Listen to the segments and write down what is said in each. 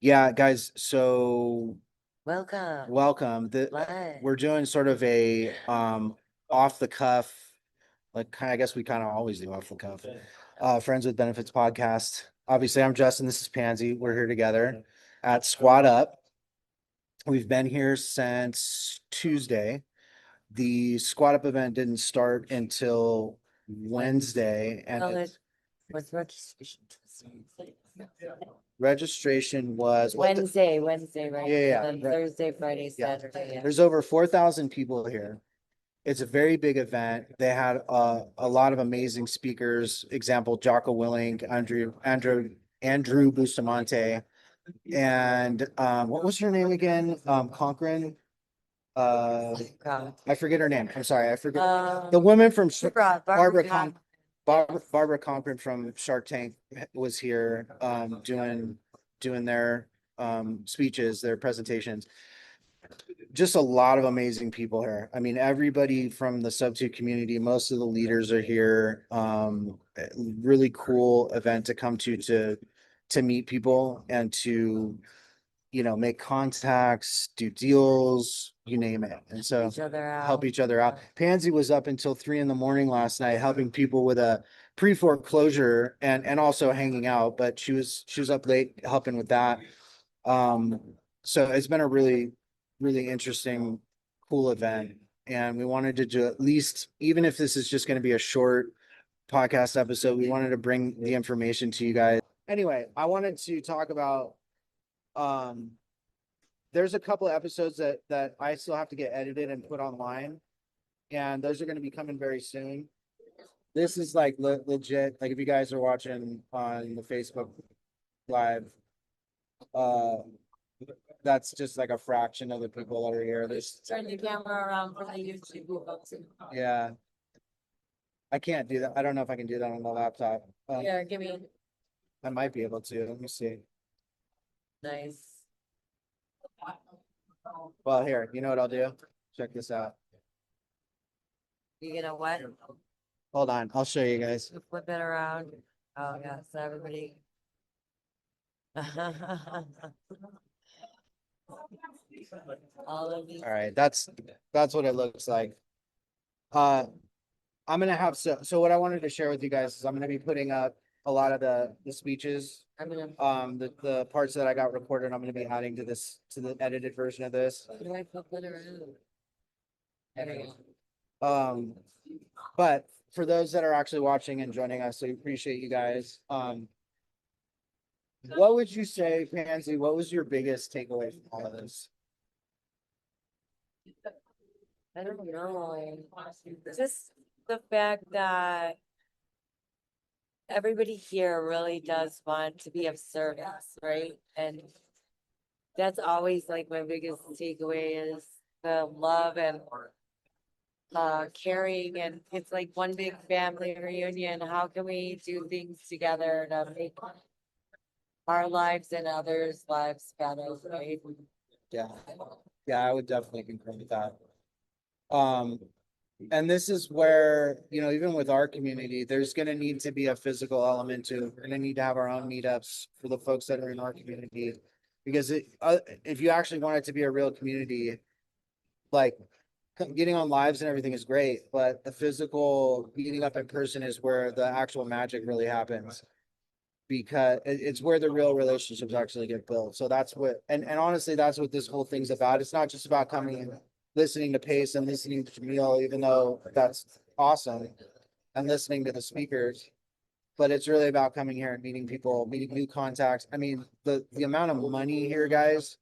Yeah, guys, so Welcome. welcome. What? We're doing sort of a off the cuff, like I guess we kind of always do off the cuff. Friends with Benefits podcast. Obviously, I'm Justin, this is Pansy. We're here together at Squat Up. We've been here since Tuesday. The Squat Up event didn't start until Wednesday, and Well, it was registration. registration was what Wednesday, right? Yeah, yeah, And then right. Thursday, Friday, Yeah. Saturday. There's over 4,000 people here. It's a very big event. They had a lot of amazing speakers. Example, Jocko Willink, Andrew Bustamante, and what was her name again? Cochran. God. I forget her name. I'm sorry, I forget. Um, The woman from Barbara Con- Barbara Cochran from Shark Tank was here doing their speeches, their presentations. Just a lot of amazing people here. I mean, everybody from the SubTo community, most of the leaders are here. Really cool event to come to meet people and to make contacts, do deals, you name it. And so each other help out. each other out. Pansy was up until 3 in the morning last night helping people with a pre-foreclosure and also hanging out, but she was up late helping with that. Um, so it's been a really interesting, cool event. And we wanted to do at least, even if this is just going to be a short podcast episode, we wanted to bring the information to you guys. Anyway, I wanted to talk about um there's a couple of episodes that I still have to get edited and put online, and those are going to be coming very soon. This is like legit. Like if you guys are watching on the Facebook live, uh, that's just like a fraction of the people that are here. There's Turn the camera around for the YouTube folks. yeah, I can't do that. I don't know if I can do that on the laptop. Yeah, give me I might be able to. Let me see. nice. Well, here, you know what I'll do? Check this out. You gonna what? Hold on, I'll show you guys. Flip it around. Oh yeah, so everybody. All of these. All right, that's what it looks like. Uh, I'm gonna have so what I wanted to share with you guys is I'm gonna be putting up a lot of the speeches, I'm gonna. the parts that I got recorded. I'm gonna be adding to the edited version of this. How do I flip it around? There we go. But for those that are actually watching and joining us, we appreciate you guys. What would you say, Pansy? What was your biggest takeaway from all of this? I don't know. Just the fact that everybody here really does want to be of service, right? And that's always like my biggest takeaway is the love and caring, and it's like one big family reunion. How can we do things together to make our lives and others' lives better, right? Yeah, yeah, I would definitely concur with that. Um, and this is where, even with our community, there's going to need to be a physical element to, we're going to need to have our own meetups for the folks that are in our community. Because if you actually want it to be a real community, like getting on lives and everything is great, but the physical meeting up in person is where the actual magic really happens. Because it's where the real relationships actually get built. So that's what, and honestly, that's what this whole thing's about. It's not just about coming and listening to Pace and listening to Jamil, even though that's awesome, and listening to the speakers. But it's really about coming here and meeting people, meeting new contacts. I mean, the amount of money here, guys,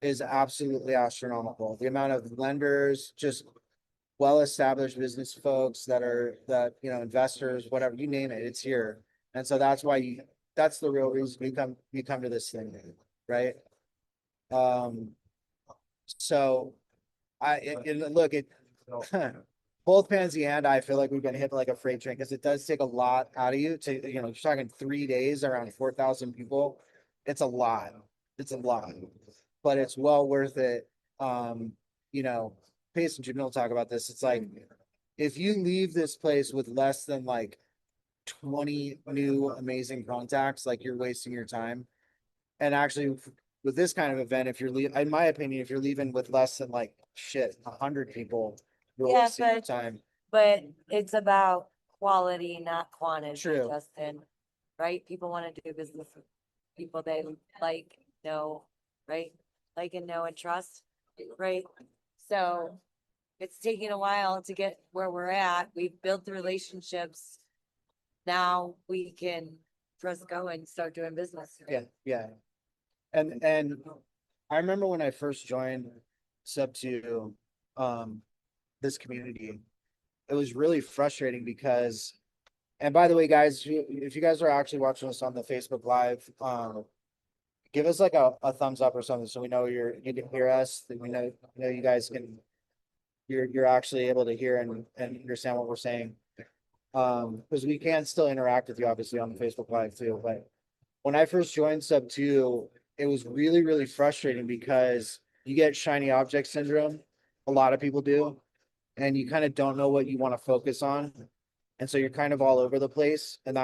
is absolutely astronomical. The amount of lenders, just well-established business folks investors, whatever, you name it, it's here. And so that's the real reason you come to this thing, right? Um, so look, both Pansy and I feel like we've been hit like a freight train because it does take a lot out of you to, you're talking 3 days around 4,000 people. It's a lot. It's a lot, but it's well worth it. You know, Pace and Jamil talk about this. It's like, if you leave this place with less than like 20 new amazing contacts, like you're wasting your time. And actually with this kind of event, if you're leaving, in my opinion, if you're leaving with less than like 100 people, you're Yeah, wasting your but- time. But it's about quality, not quantity, True. Justin, right? People want to do business with people they like, know, right? Like and know and trust, right? So it's taking a while to get where we're at. We've built the relationships. Now we can press go and start doing business. right? Yeah. And I remember when I first joined SubTo, this community, it was really frustrating because, and by the way, guys, if you guys are actually watching us on the Facebook Live, give us like a thumbs up or something so we know you can hear us, that we know you guys can, you're actually able to hear and understand what we're saying. Because we can still interact with you obviously on the Facebook Live too, but when I first joined SubTo, it was really, really frustrating because you get shiny object syndrome. A lot of people do, and you kind of don't know what you want to focus on. And so you're kind of all over the place. And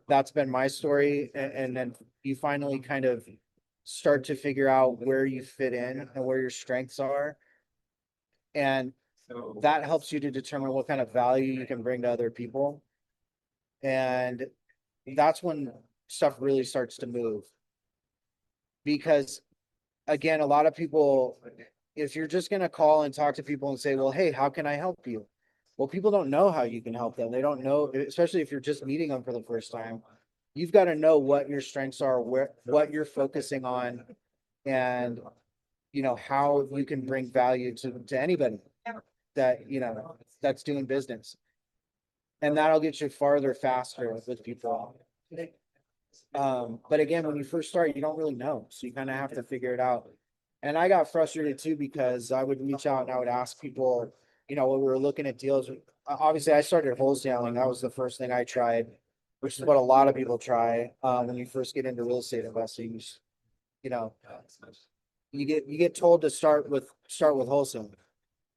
that's been my story. And then you finally kind of start to figure out where you fit in and where your strengths are. And that helps you to determine what kind of value you can bring to other people. And that's when stuff really starts to move. Because again, a lot of people, if you're just going to call and talk to people and say, well, hey, how can I help you? Well, people don't know how you can help them. They don't know, especially if you're just meeting them for the first time. You've got to know what your strengths are, what you're focusing on, and how you can bring value to anybody that that's doing business. And that'll get you farther faster with people. But again, when you first start, you don't really know. So you kind of have to figure it out. And I got frustrated too because I would reach out and I would ask people, when we were looking at deals. Obviously, I started wholesaling. That was the first thing I tried, which is what a lot of people try when you first get into real estate investing. You know, you get told to start with wholesaling,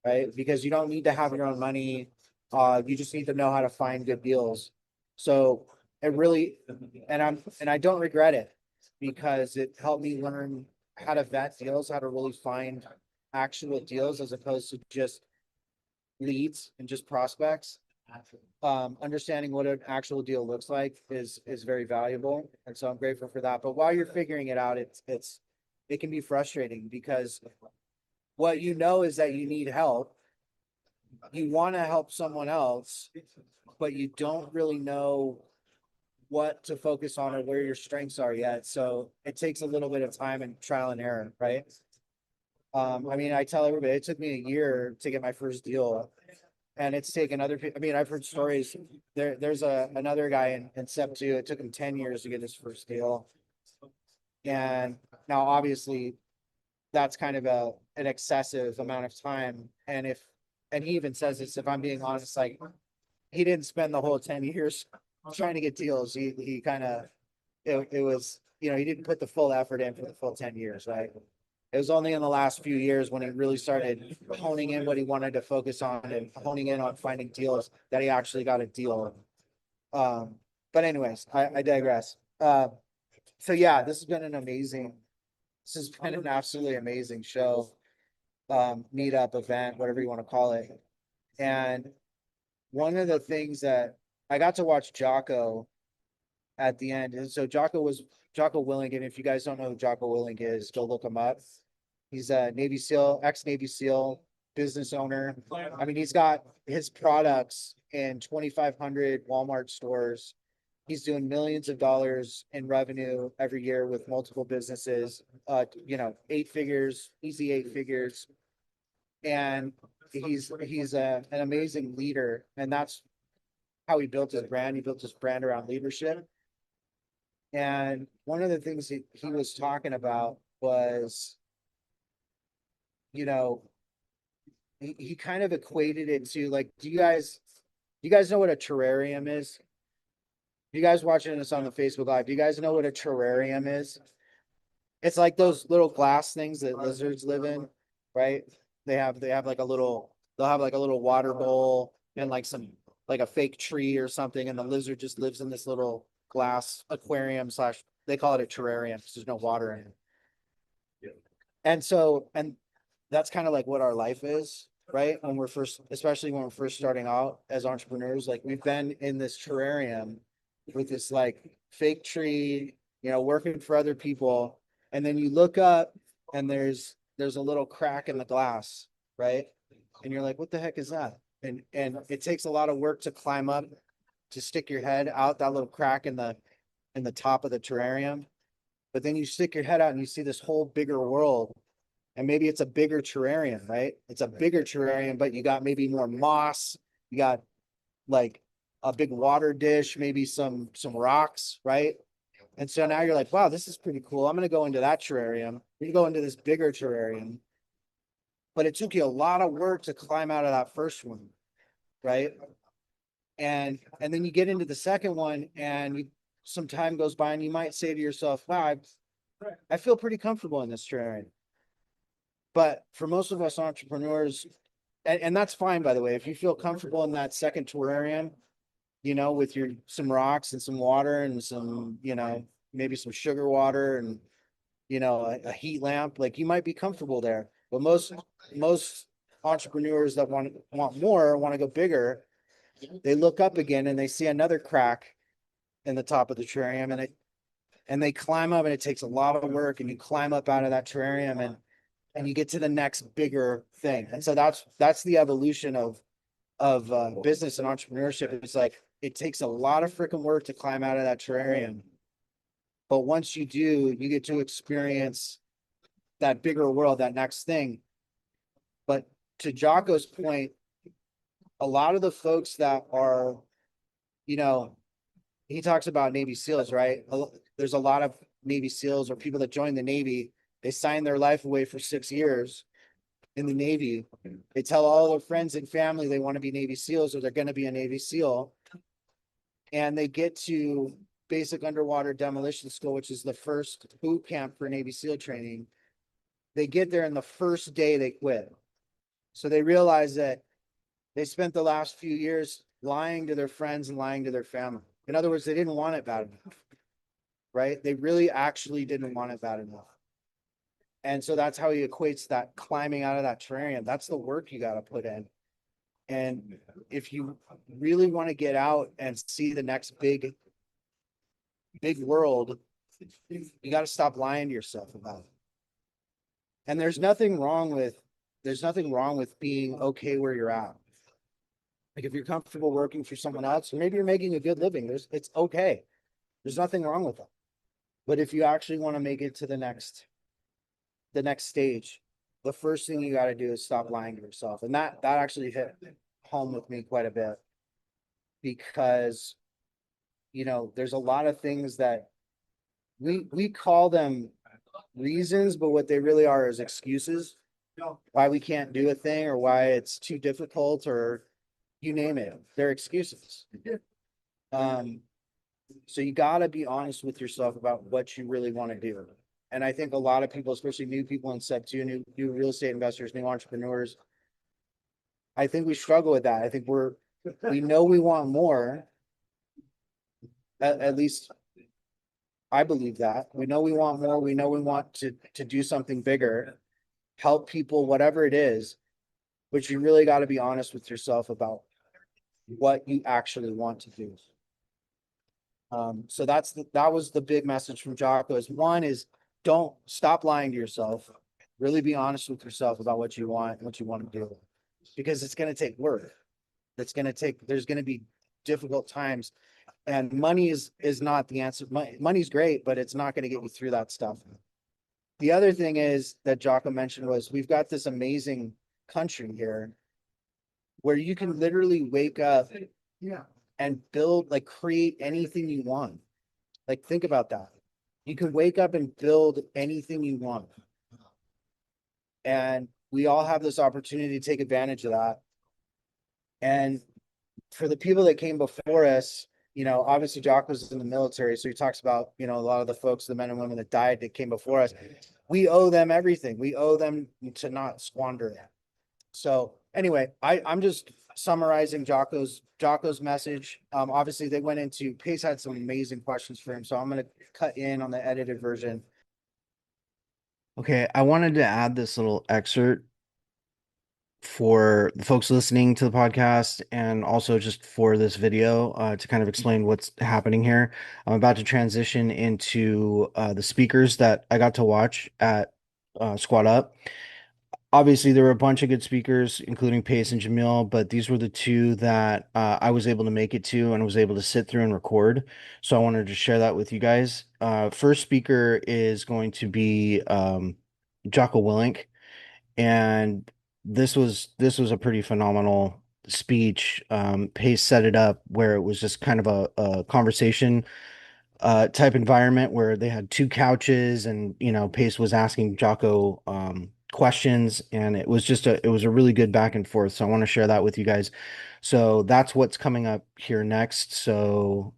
right? Because you don't need to have your own money. You just need to know how to find good deals. So it really, and I don't regret it because it helped me learn how to vet deals, how to really find actual deals as opposed to just leads and just prospects. Understanding what an actual deal looks like is very valuable, and so I'm grateful for that. But while you're figuring it out, it can be frustrating because what you know is that you need help. You want to help someone else, but you don't really know what to focus on or where your strengths are yet. So it takes a little bit of time and trial and error, right? I mean, I tell everybody it took me a year to get my first deal, and it's taken other people. I mean, I've heard stories. There's another guy in SubTo. It took him 10 years to get his first deal, and now obviously that's kind of an excessive amount of time. And he even says this, if I'm being honest, like he didn't spend the whole 10 years trying to get deals. He kind of, it was, he didn't put the full effort in for the full 10 years, right? It was only in the last few years when he really started honing in what he wanted to focus on and honing in on finding deals that he actually got a deal. But anyways, I digress. So yeah, this has been an absolutely amazing show, meetup, event, whatever you want to call it. And one of the things that I got to watch Jocko at the end. And so Jocko Willink. And if you guys don't know who Jocko Willink is, go look him up. He's a Navy SEAL, ex-Navy SEAL, business owner. I mean, he's got his products in 2,500 Walmart stores. He's doing millions of dollars in revenue every year with multiple businesses, 8 figures, easy 8 figures. And he's an amazing leader. And that's how he built his brand. He built his brand around leadership. And one of the things that he was talking about was, he kind of equated it to like, do you guys know what a terrarium is? You guys watching this on the Facebook Live, do you guys know what a terrarium is? It's like those little glass things that lizards live in, right? They have like they'll have like a little water bowl and like a fake tree or something, and the lizard just lives in this little glass aquarium slash they call it a terrarium because there's no water in it. And so, and that's kind of like what our life is, right? When we're first, especially when we're first starting out as entrepreneurs, like we've been in this terrarium with this like fake tree, you know, working for other people. And then you look up and there's a little crack in the glass, right? And you're like, what the heck is that? And it takes a lot of work to climb up, to stick your head out that little crack in the top of the terrarium. But then you stick your head out and you see this whole bigger world. And maybe it's a bigger terrarium, right? It's a bigger terrarium, but you got maybe more moss. You got like a big water dish, maybe some rocks, right? And so now you're like, wow, this is pretty cool. I'm going to go into that terrarium. You go into this bigger terrarium. But it took you a lot of work to climb out of that first one, right? And then you get into the second one and some time goes by and you might say to yourself, wow, I feel pretty comfortable in this terrarium. But for most of us entrepreneurs, and that's fine, by the way, if you feel comfortable in that second terrarium, you know, with your some rocks and some water and some, you know, maybe some sugar water and, you know, a heat lamp, like you might be comfortable there. But most entrepreneurs that want more, want to go bigger, they look up again and they see another crack in the top of the terrarium and they climb up and it takes a lot of work and you climb up out of that terrarium and you get to the next bigger thing. And so that's the evolution of business and entrepreneurship. It's like it takes a lot of freaking work to climb out of that terrarium. But once you do, you get to experience that bigger world, that next thing. But to Jocko's point, a lot of the folks that are, you know, he talks about Navy SEALs, right? There's a lot of Navy SEALs or people that join the Navy. They sign their life away for 6 years in the Navy. They tell all their friends and family they want to be Navy SEALs or they're going to be a Navy SEAL. And they get to basic underwater demolition school, which is the first boot camp for Navy SEAL training. They get there and the first day they quit. So they realize that they spent the last few years lying to their friends and lying to their family. In other words, they didn't want it bad enough, right? They really actually didn't want it bad enough. And so that's how he equates that climbing out of that terrarium. That's the work you got to put in. And if you really want to get out and see the next big world, you got to stop lying to yourself about it. And there's nothing wrong with being okay where you're at. Like if you're comfortable working for someone else, maybe you're making a good living. It's okay. There's nothing wrong with that. But if you actually want to make it to the next stage, the first thing you got to do is stop lying to yourself. And that actually hit home with me quite a bit because, you know, there's a lot of things that we call them reasons, but what they really are is excuses why we can't do a thing or why it's too difficult or you name it. They're excuses. So you got to be honest with yourself about what you really want to do. And I think a lot of people, especially new people in SubTo, new real estate investors, new entrepreneurs, I think we struggle with that. I think we know we want more. At least I believe that. We know we want more. We know we want to do something bigger, help people, whatever it is. But you really got to be honest with yourself about what you actually want to do. So that was the big message from Jocko is one is don't stop lying to yourself. Really be honest with yourself about what you want and what you want to do, because it's going to take work. There's going to be difficult times, and money is not the answer. Money's great, but it's not going to get you through that stuff. The other thing is that Jocko mentioned was we've got this amazing country here where you can literally wake up and build, like create anything you want. Like think about that. You can wake up and build anything you want. And we all have this opportunity to take advantage of that. And for the people that came before us, you know, obviously Jocko's in the military, so he talks about, you know, a lot of the folks, the men and women that died that came before us. We owe them everything. We owe them to not squander it. So anyway, I'm just summarizing Jocko's message. Obviously they went into, Pace had some amazing questions for him, so I'm gonna cut in on the edited version. Okay, I wanted to add this little excerpt for the folks listening to the podcast and also just for this video to kind of explain what's happening here. I'm about to transition into the speakers that I got to watch at Squad Up. Obviously, there were a bunch of good speakers, including Pace and Jamil, but these were the two that I was able to make it to and was able to sit through and record. So I wanted to share that with you guys. First speaker is going to be Jocko Willink, and this was a pretty phenomenal speech. Pace set it up where it was just kind of a conversation type environment where they had two couches and Pace was asking Jocko questions, and it was a really good back and forth. So I want to share that with you guys. So that's what's coming up here next. So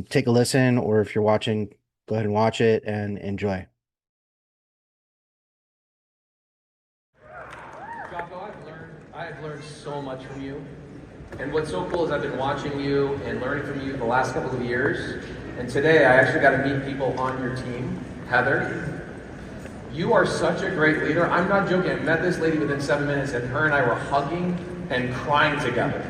take a listen, or if you're watching, go ahead and watch it and enjoy. Jocko, I've learned so much from you. And what's so cool is I've been watching you and learning from you the last couple of years. And today I actually got to meet people on your team. Heather, you are such a great leader. I'm not joking. I met this lady within 7 minutes and her and I were hugging and crying together.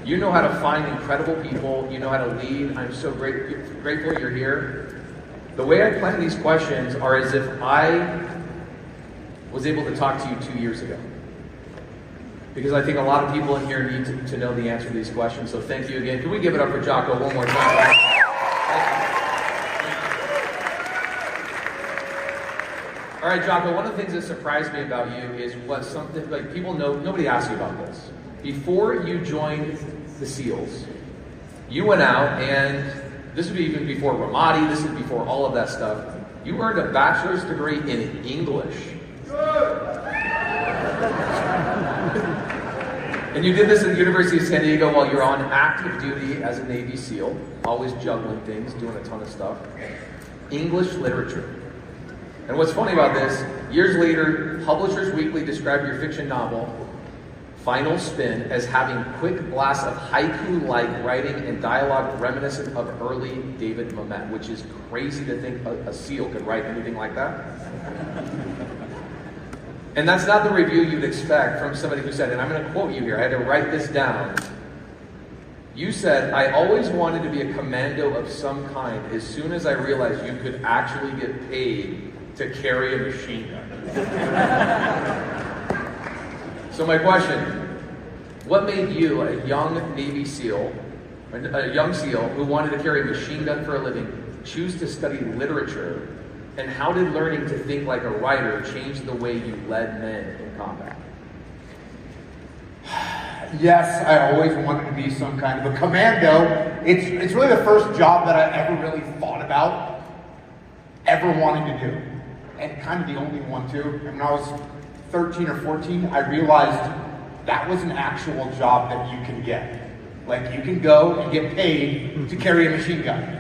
You know how to find incredible people. You know how to lead. I'm so grateful you're here. The way I plan these questions are as if I was able to talk to you 2 years ago. Because I think a lot of people in here need to know the answer to these questions. So thank you again. Can we give it up for Jocko one more time? All right, Jocko, one of the things that surprised me about you is what something, like people know, nobody asked you about this. Before you joined the SEALs, you went out and this would be even before Ramadi, this is before all of that stuff. You earned a bachelor's degree in English. And you did this at the University of San Diego while you're on active duty as a Navy SEAL, always juggling things, doing a ton of stuff. English literature. And what's funny about this, years later, Publishers Weekly described your fiction novel, Final Spin, as having quick blasts of haiku-like writing and dialogue reminiscent of early David Mamet, which is crazy to think a SEAL could write anything like that. And that's not the review you'd expect from somebody who said, and I'm going to quote you here, I had to write this down. You said, I always wanted to be a commando of some kind as soon as I realized you could actually get paid to carry a machine gun. So my question, what made you, a young Navy SEAL, a young SEAL who wanted to carry a machine gun for a living, choose to study literature? And how did learning to think like a writer change the way you led men in combat? Yes, I always wanted to be some kind of a commando. It's really the first job that I ever really thought about ever wanting to do. And kind of the only one too. And when I was 13 or 14, I realized that was an actual job that you can get. Like you can go and get paid to carry a machine gun.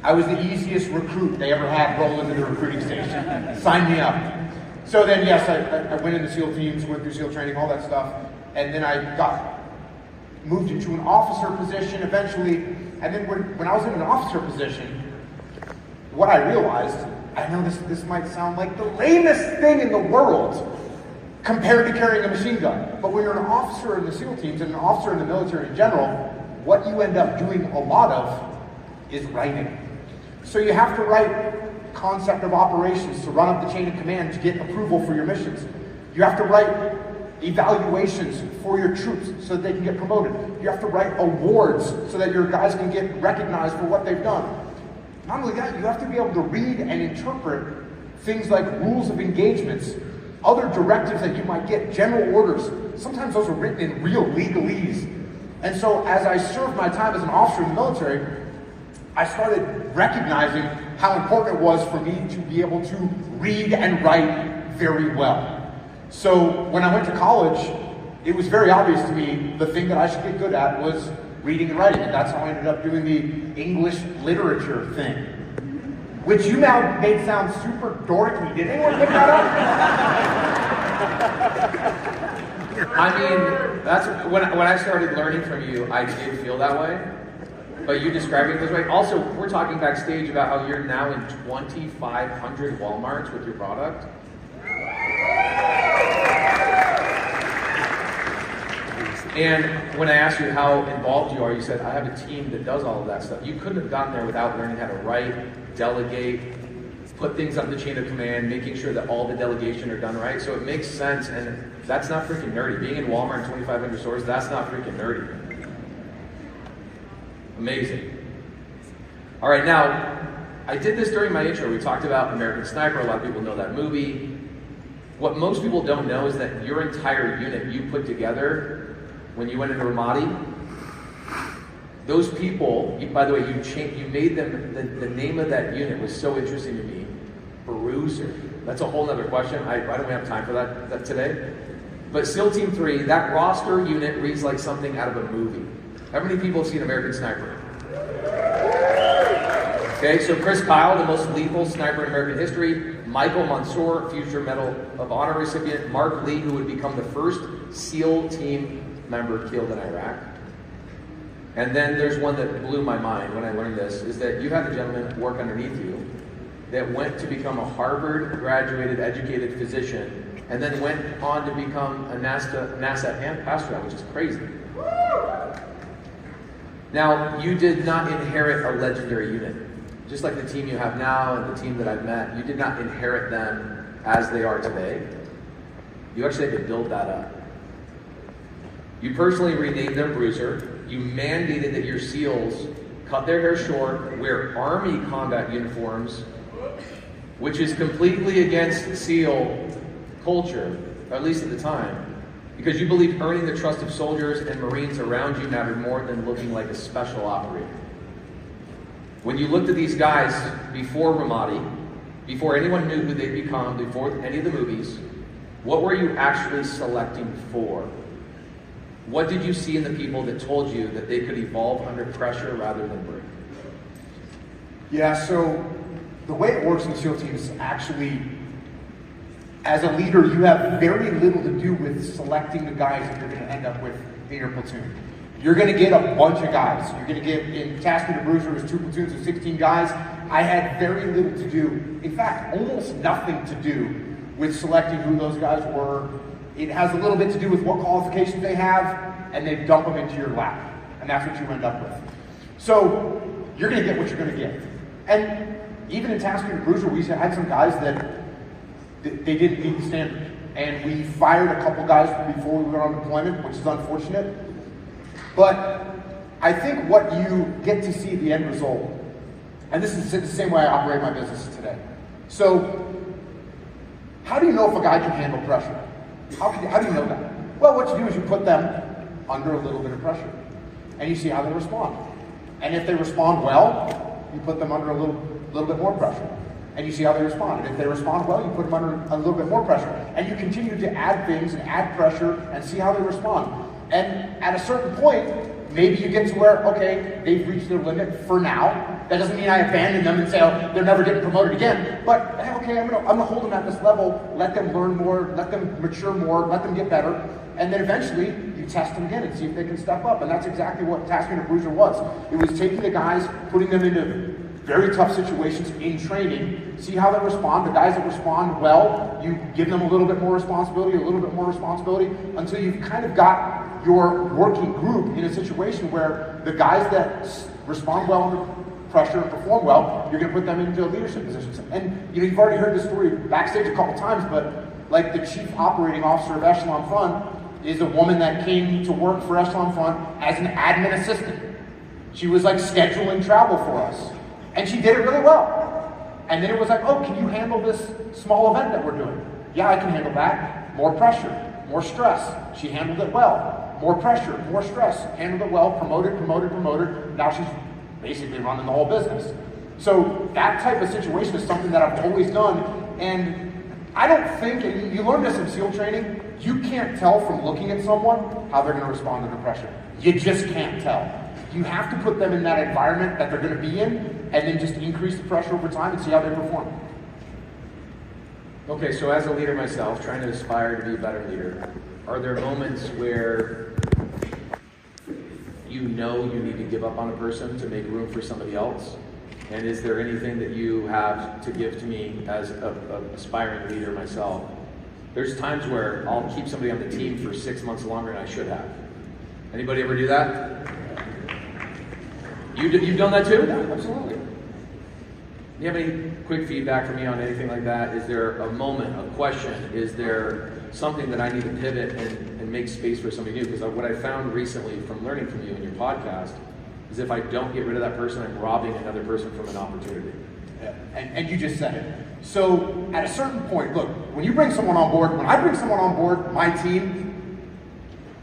I was the easiest recruit they ever had roll into the recruiting station. Sign me up. So then, yes, I went into SEAL teams, went through SEAL training, all that stuff. And then I got moved into an officer position eventually. And then when I was in an officer position, what I realized, I know this might sound like the lamest thing in the world compared to carrying a machine gun. But when you're an officer in the SEAL teams and an officer in the military in general, what you end up doing a lot of is writing. So you have to write concept of operations to run up the chain of command to get approval for your missions. You have to write evaluations for your troops so that they can get promoted. You have to write awards so that your guys can get recognized for what they've done. Not only that, you have to be able to read and interpret things like rules of engagements, other directives that you might get, general orders. Sometimes those are written in real legalese. And so as I served my time as an officer in the military, I started recognizing how important it was for me to be able to read and write very well. So when I went to college, it was very obvious to me the thing that I should get good at was reading and writing. And that's how I ended up doing the English literature thing. Which you now made sound super dorky. Did anyone pick that up? I mean, that's when I started learning from you, I did feel that way. But you describing it this way. Also, we're talking backstage about how you're now in 2,500 Walmarts with your product. And when I asked you how involved you are, you said, I have a team that does all of that stuff. You couldn't have gotten there without learning how to write, delegate, put things up the chain of command, making sure that all the delegation are done right. So it makes sense, and that's not freaking nerdy. Being in Walmart and 2,500 stores, that's not freaking nerdy. Amazing. All right, now, I did this during my intro. We talked about American Sniper. A lot of people know that movie. What most people don't know is that your entire unit you put together when you went into Ramadi, those people, by the way, you made them, the name of that unit was so interesting to me, Bruiser. That's a whole nother question. I don't have time for that today. But SEAL Team 3, that roster unit reads like something out of a movie. How many people have seen American Sniper? Okay, so Chris Kyle, the most lethal sniper in American history. Michael Mansour, future Medal of Honor recipient. Mark Lee, who would become the first SEAL Team member killed in Iraq. And then there's one that blew my mind when I learned this, is that you had a gentleman work underneath you that went to become a Harvard graduated, educated physician, and then went on to become a NASA astronaut, which is crazy. Now, you did not inherit a legendary unit. Just like the team you have now and the team that I've met, you did not inherit them as they are today. You actually had to build that up. You personally renamed them Bruiser. You mandated that your SEALs cut their hair short, wear Army combat uniforms, which is completely against SEAL culture, at least at the time, because you believed earning the trust of soldiers and Marines around you mattered more than looking like a special operator. When you looked at these guys before Ramadi, before anyone knew who they'd become, before any of the movies, what were you actually selecting for? What did you see in the people that told you that they could evolve under pressure rather than break? Yeah, so the way it works in SEAL teams actually, as a leader, you have very little to do with selecting the guys that you're going to end up with in your platoon. You're going to get a bunch of guys. You're going to get, in Task Leader Bruiser, it was 2 platoons of 16 guys. I had very little to do, in fact, almost nothing to do with selecting who those guys were. It has a little bit to do with what qualifications they have, and they dump them into your lap. And that's what you end up with. So you're going to get what you're going to get. And even in Task Leader Bruiser, we had some guys that they didn't meet the standard. And we fired a couple guys before we went on deployment, which is unfortunate. But I think what you get to see the end result, and this is the same way I operate my business today. So how do you know if a guy can handle pressure? How do you know that? Well, what you do is you put them under a little bit of pressure, and you see how they respond. And if they respond well, you put them under a little bit more pressure, and you see how they respond. And if they respond well, you put them under a little bit more pressure, and you continue to add things and add pressure and see how they respond. And at a certain point, maybe you get to where, okay, they've reached their limit for now. That doesn't mean I abandon them and say, oh, they're never getting promoted again. But hey, okay, I'm gonna hold them at this level, let them learn more, let them mature more, let them get better, and then eventually you test them again and see if they can step up. And that's exactly what Task Leader Bruiser was. It was taking the guys, putting them into very tough situations in training, see how they respond. The guys that respond well, you give them a little bit more responsibility, until you've kind of got your working group in a situation where the guys that respond well under pressure and perform well, you're going to put them into leadership positions. And you've already heard this story backstage a couple times, but like the chief operating officer of Echelon Front is a woman that came to work for Echelon Front as an admin assistant. She was like scheduling travel for us. And she did it really well. And then it was like, oh, can you handle this small event that we're doing? Yeah, I can handle that. More pressure, more stress. She handled it well. More pressure, more stress. Handled it well, promoted. Now she's basically running the whole business. So that type of situation is something that I've always done. And I don't think, and you learn this in SEAL training, you can't tell from looking at someone how they're going to respond under pressure. You just can't tell. You have to put them in that environment that they're going to be in, and then just increase the pressure over time and see how they perform. Okay, so as a leader myself, trying to aspire to be a better leader, are there moments where you know you need to give up on a person to make room for somebody else? And is there anything that you have to give to me as an aspiring leader myself? There's times where I'll keep somebody on the team for 6 months longer than I should have. Anybody ever do that? You've done that too? Absolutely. Do you have any quick feedback for me on anything like that? Is there a moment, a question? Is there something that I need to pivot and make space for somebody new? Because what I found recently from learning from you and your podcast is if I don't get rid of that person, I'm robbing another person from an opportunity. Yeah. And you just said it. So at a certain point, look, when you bring someone on board, when I bring someone on board, my team,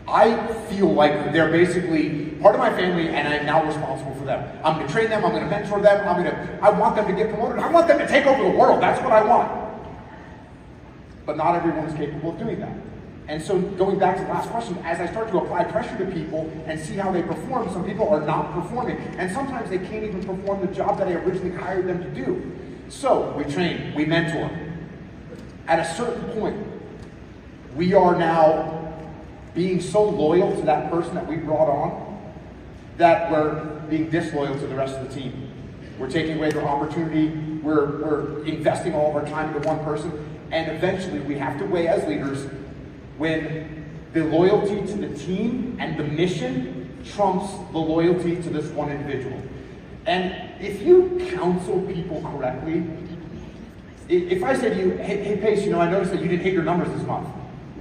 I feel like they're basically part of my family and I'm now responsible for them. I'm going to train them, I'm going to mentor them, I want them to get promoted, I want them to take over the world, that's what I want. But not everyone is capable of doing that. And so going back to the last question, as I start to apply pressure to people and see how they perform, some people are not performing. And sometimes they can't even perform the job that I originally hired them to do. So we train, we mentor. At a certain point, we are now being so loyal to that person that we brought on that we're being disloyal to the rest of the team. We're taking away their opportunity, we're investing all of our time into one person, and eventually we have to weigh as leaders when the loyalty to the team and the mission trumps the loyalty to this one individual. And if you counsel people correctly, if I say to you, hey Pace, I noticed that you didn't hit your numbers this month.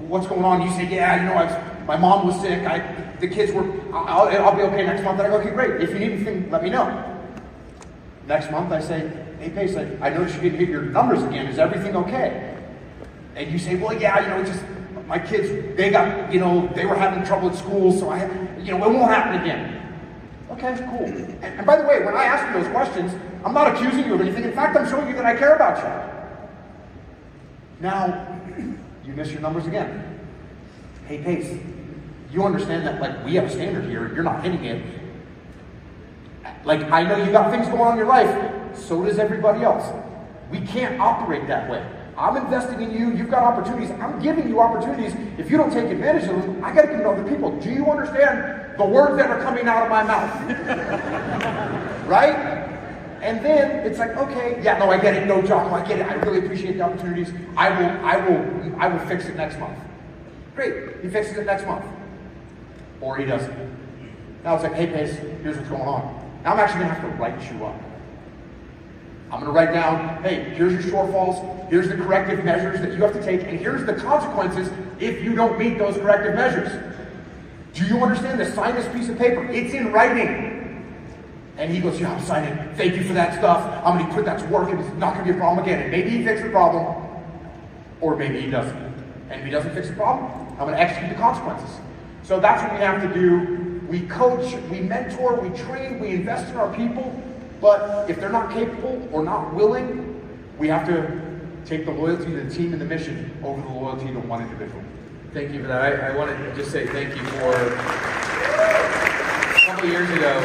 What's going on? You say, yeah, my mom was sick. The kids were, I'll be okay next month. And I go, okay, great. If you need anything, let me know. Next month, I say, hey Pace, I noticed you didn't hit your numbers again. Is everything okay? And you say, well, yeah, it's just my kids, they got, they were having trouble at school, so it won't happen again. Okay, cool. And by the way, when I ask you those questions, I'm not accusing you of anything. In fact, I'm showing you that I care about you. Now, you miss your numbers again. Hey, Pace, you understand that, we have a standard here. You're not hitting it. I know you got things going on in your life. So does everybody else. We can't operate that way. I'm investing in you. You've got opportunities. I'm giving you opportunities. If you don't take advantage of them, I got to give it to other people. Do you understand the words that are coming out of my mouth? Right? And then it's like, okay, yeah, no, I get it. No, Jocko, I get it. I really appreciate the opportunities. I will fix it next month. Great. He fixes it next month. Or he doesn't. Now it's like, hey, Pace, here's what's going on. Now I'm actually going to have to write you up. I'm going to write down, hey, here's your shortfalls, here's the corrective measures that you have to take, and here's the consequences if you don't meet those corrective measures. Do you understand this? Sign this piece of paper. It's in writing. And he goes, yeah, I'm signing. Thank you for that stuff. I'm going to put that to work, and it's not going to be a problem again. And maybe he fixes the problem, or maybe he doesn't. And if he doesn't fix the problem, I'm going to execute the consequences. So that's what we have to do. We coach, we mentor, we train, we invest in our people. But if they're not capable or not willing, we have to take the loyalty to the team and the mission over the loyalty to one individual. Thank you for that. I want to just say thank you for a couple of years ago,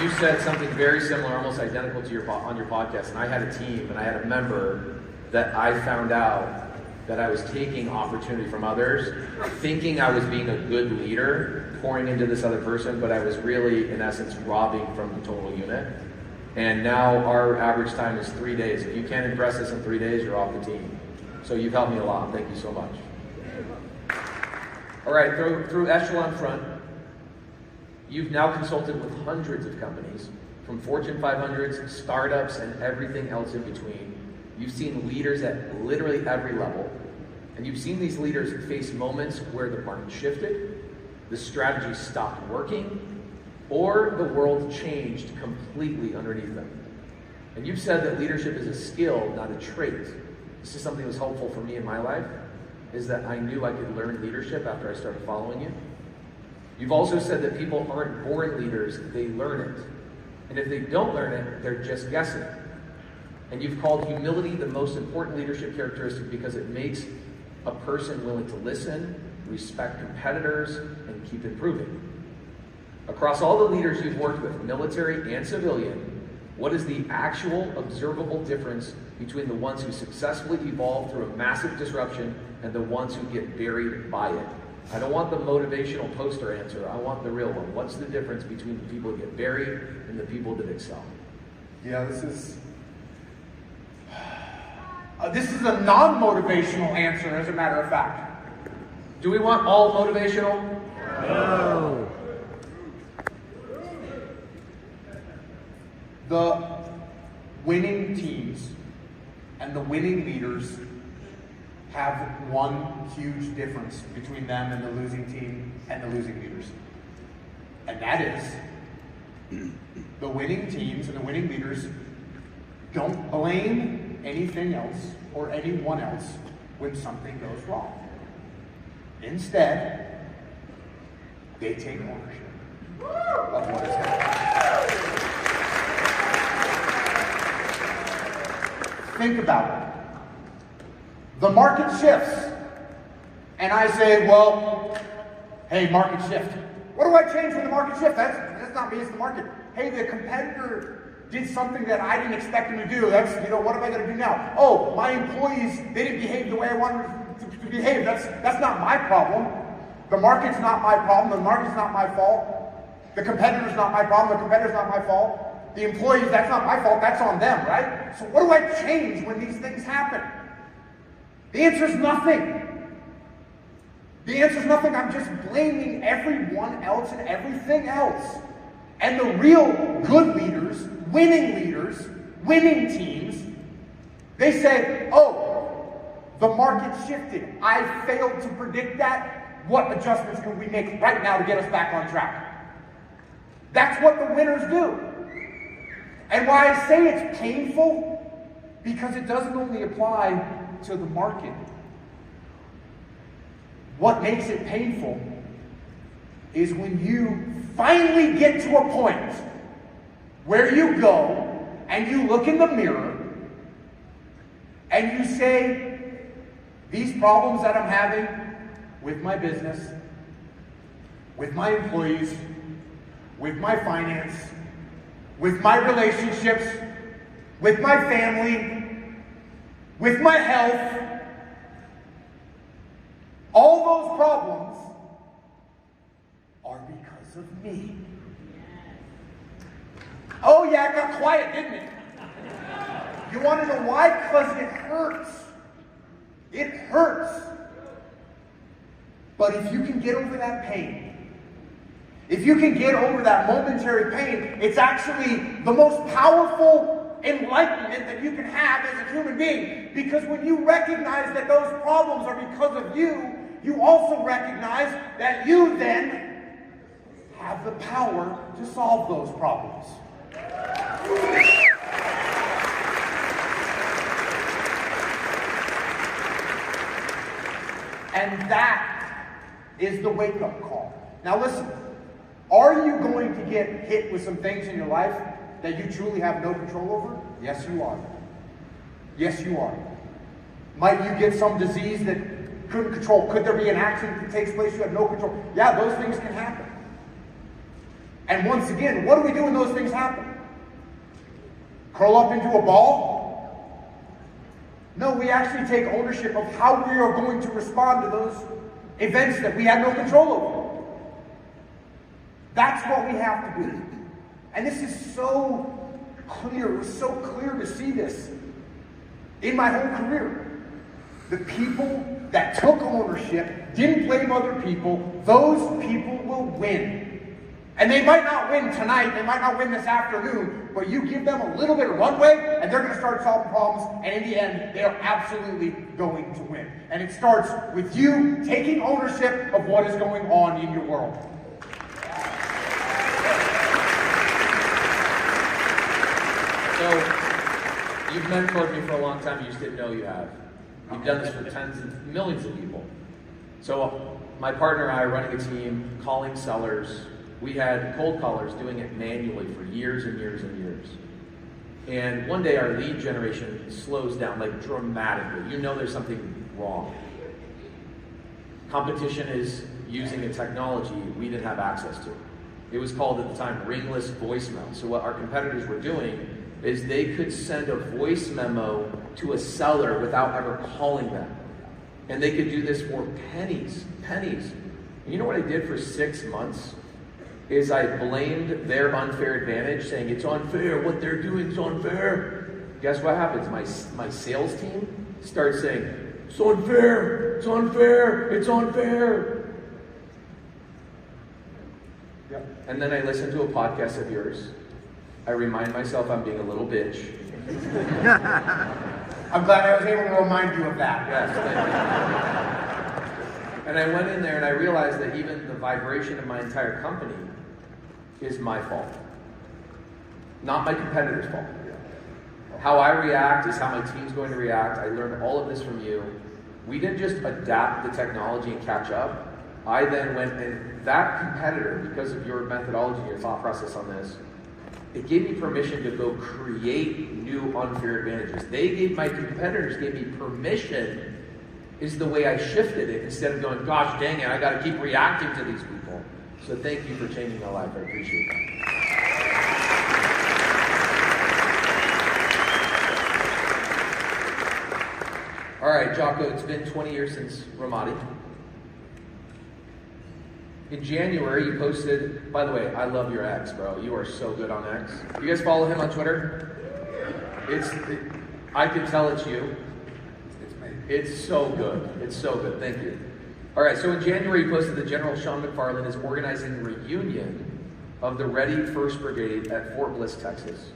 you said something very similar, almost identical to on your podcast. And I had a team and I had a member that I found out that I was taking opportunity from others, thinking I was being a good leader, pouring into this other person, but I was really, in essence, robbing from the total unit. And now our average time is 3 days. If you can't impress us in 3 days, you're off the team. So you've helped me a lot. Thank you so much. All right, through Echelon Front, you've now consulted with hundreds of companies, from Fortune 500s, startups, and everything else in between. You've seen leaders at literally every level, and you've seen these leaders face moments where the market shifted, the strategy stopped working, or the world changed completely underneath them. And you've said that leadership is a skill, not a trait. This is something that was helpful for me in my life, is that I knew I could learn leadership after I started following you. You've also said that people aren't born leaders, they learn it. And if they don't learn it, they're just guessing. And you've called humility the most important leadership characteristic because it makes a person willing to listen, respect competitors, and keep improving. Across all the leaders you've worked with, military and civilian, What is the actual observable difference between the ones who successfully evolve through a massive disruption and the ones who get buried by it? I don't want the motivational poster answer. I want the real one. What's the difference between the people that get buried and the people that excel? Yeah, this is a non-motivational answer, as a matter of fact. Do we want all motivational? No. The winning teams and the winning leaders have one huge difference between them and the losing team and the losing leaders. And that is the winning teams and the winning leaders don't blame anything else or anyone else when something goes wrong. Instead, they take ownership of what is happening. Think about it. The market shifts. And I say, well, hey, market shift. What do I change when the market shifts? That's not me, it's the market. Hey, the competitor did something that I didn't expect him to do. That's, what am I going to do now? Oh, my employees, they didn't behave the way I wanted them to behave. That's not my problem. The market's not my problem. The market's not my fault. The competitor's not my problem. The competitor's not my fault. The employees, that's not my fault. That's on them, right? So what do I change when these things happen? The answer is nothing. The answer is nothing. I'm just blaming everyone else and everything else. And the real good leaders, winning teams, they say, oh, the market shifted. I failed to predict that. What adjustments can we make right now to get us back on track? That's what the winners do. And why I say it's painful, because it doesn't only apply to the market. What makes it painful is when you finally get to a point where you go and you look in the mirror and you say, these problems that I'm having with my business, with my employees, with my finance, with my relationships, with my family, with my health, all those problems are because of me. Oh yeah, it got quiet, didn't it? You want to know why? Because it hurts. It hurts. But if you can get over that pain, if you can get over that momentary pain, it's actually the most powerful enlightenment that you can have as a human being. Because when you recognize that those problems are because of you, you also recognize that you then have the power to solve those problems. And that is the wake-up call. Now listen, are you going to get hit with some things in your life that you truly have no control over? Yes, you are. Yes, you are. Might you get some disease that couldn't control? Could there be an accident that takes place you have no control? Yeah, those things can happen. And once again, what do we do when those things happen? Curl up into a ball? No, we actually take ownership of how we are going to respond to those events that we had no control over. That's what we have to do. And this is so clear. It was so clear to see this in my whole career. The people that took ownership, didn't blame other people, those people will win. And they might not win tonight, they might not win this afternoon, but you give them a little bit of runway and they're going to start solving problems, and in the end, they are absolutely going to win. And it starts with you taking ownership of what is going on in your world. So, you've mentored me for a long time, you just didn't know you have. You've done this for tens and millions of people. So, my partner and I are running a team, calling sellers. We had cold callers doing it manually for years and years and years. And one day our lead generation slows down, like dramatically. You know there's something wrong. Competition is using a technology we didn't have access to. It was called at the time ringless voicemail. So what our competitors were doing is they could send a voice memo to a seller without ever calling them. And they could do this for pennies. And you know what I did for 6 months? Is I blamed their unfair advantage, saying it's unfair, what they're doing is unfair. Guess what happens? My sales team starts saying, it's unfair, it's unfair, it's unfair. Yep. And then I listen to a podcast of yours. I remind myself I'm being a little bitch. I'm glad I was able to remind you of that. Yes, thank you. And I went in there and I realized that even the vibration of my entire company is my fault. Not my competitor's fault. How I react is how my team's going to react. I learned all of this from you. We didn't just adapt the technology and catch up. I then went, and that competitor, because of your methodology, your thought process on this, it gave me permission to go create new unfair advantages. My competitors gave me permission, is the way I shifted it, instead of going, gosh dang it, I gotta keep reacting to these people. So thank you for changing my life, I appreciate that. All right, Jocko, it's been 20 years since Ramadi. In January, you posted, by the way, I love your X, bro. You are so good on X. You guys follow him on Twitter? I can tell it's you. It's so good. It's so good. Thank you. All right, so in January, you posted that General Sean McFarland is organizing a reunion of the Ready 1st Brigade at Fort Bliss, Texas,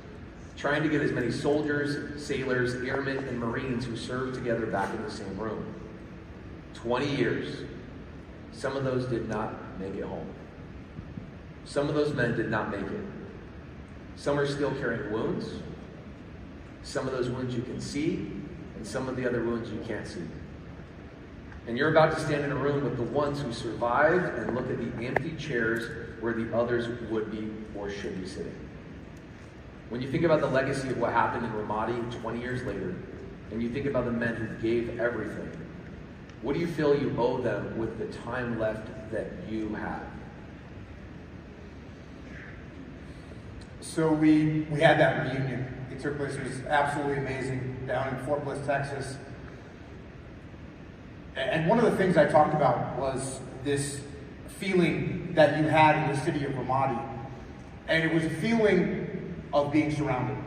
trying to get as many soldiers, sailors, airmen, and Marines who served together back in the same room. 20 years. Some of those did not make it home. Some of those men did not make it. Some are still carrying wounds. Some of those wounds you can see, and some of the other wounds you can't see. And you're about to stand in a room with the ones who survived and look at the empty chairs where the others would be or should be sitting. When you think about the legacy of what happened in Ramadi 20 years later, and you think about the men who gave everything, what do you feel you owe them with the time left that you have? So we had that reunion. It took place. It was absolutely amazing down in Fort Bliss, Texas. And one of the things I talked about was this feeling that you had in the city of Ramadi. And it was a feeling of being surrounded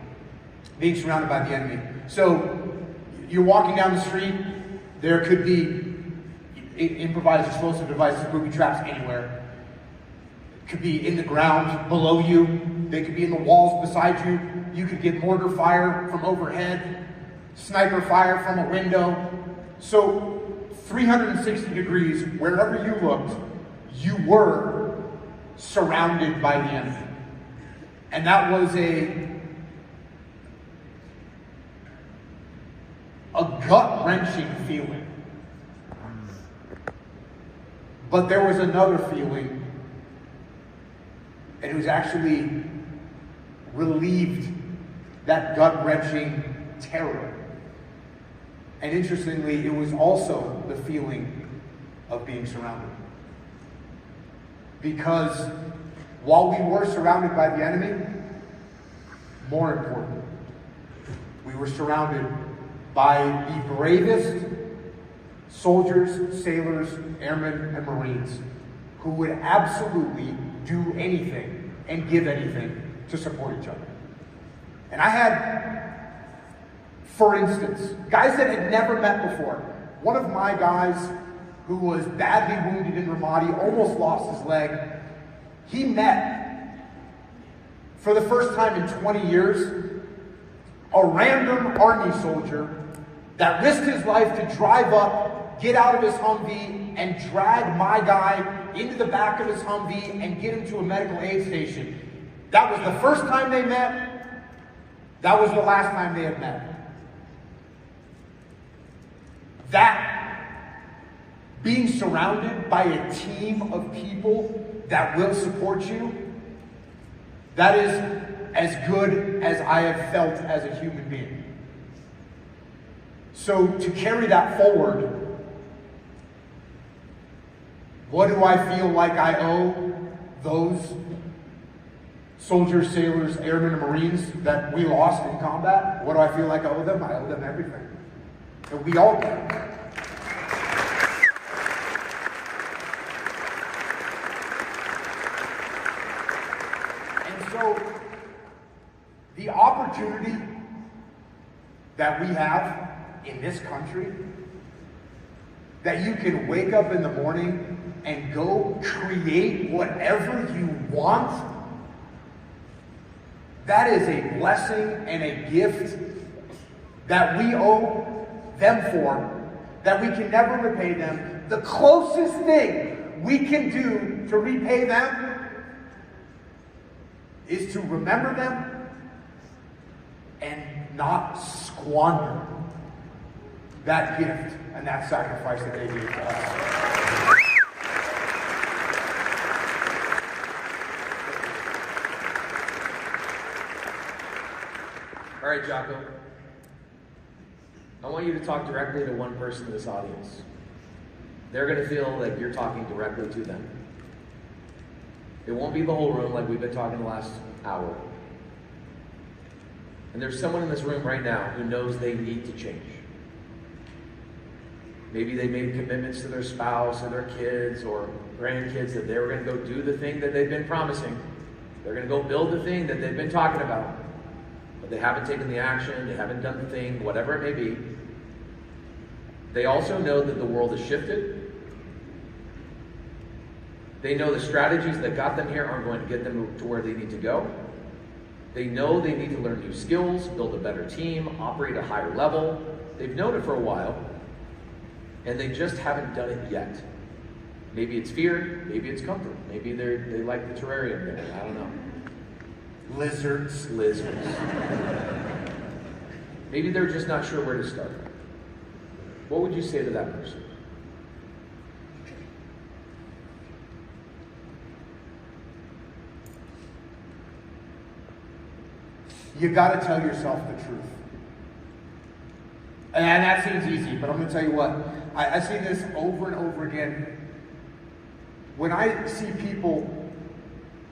by the enemy. So you're walking down the street, there could be improvised explosive devices, booby traps anywhere. It could be in the ground below you. They could be in the walls beside you. You could get mortar fire from overhead, sniper fire from a window. So 360 degrees, wherever you looked, you were surrounded by the enemy. And that was a gut-wrenching feeling. But there was another feeling, and it was actually relieved that gut-wrenching terror. And interestingly, it was also the feeling of being surrounded. Because while we were surrounded by the enemy, more important, we were surrounded by the bravest soldiers, sailors, airmen, and Marines who would absolutely do anything and give anything to support each other. And I had, for instance, guys that had never met before. One of my guys who was badly wounded in Ramadi, almost lost his leg, he met, for the first time in 20 years, a random army soldier that risked his life to drive up, get out of his Humvee, and drag my guy into the back of his Humvee and get him to a medical aid station. That was the first time they met. That was the last time they had met. That, being surrounded by a team of people that will support you, that is as good as I have felt as a human being. So to carry that forward, what do I feel like I owe those soldiers, sailors, airmen, and Marines that we lost in combat, what do I feel like I owe them? I owe them everything. And we all do. And so, the opportunity that we have in this country, that you can wake up in the morning and go create whatever you want, that is a blessing and a gift that we owe them for, that we can never repay them. The closest thing we can do to repay them is to remember them and not squander that gift and that sacrifice that they gave to us. All right, Jocko. I want you to talk directly to one person in this audience. They're going to feel like you're talking directly to them. It won't be the whole room like we've been talking the last hour. And there's someone in this room right now who knows they need to change. Maybe they made commitments to their spouse or their kids or grandkids that they were going to go do the thing that they've been promising. They're going to go build the thing that they've been talking about. But they haven't taken the action, they haven't done the thing, whatever it may be. They also know that the world has shifted. They know the strategies that got them here aren't going to get them to where they need to go. They know they need to learn new skills, build a better team, operate at a higher level. They've known it for a while, and they just haven't done it yet. Maybe it's fear, maybe it's comfort. Maybe they like the terrarium there, I don't know. Lizards. Maybe they're just not sure where to start. What would you say to that person? You got to tell yourself the truth. And that seems easy, but I'm going to tell you what. I see this over and over again. When I see people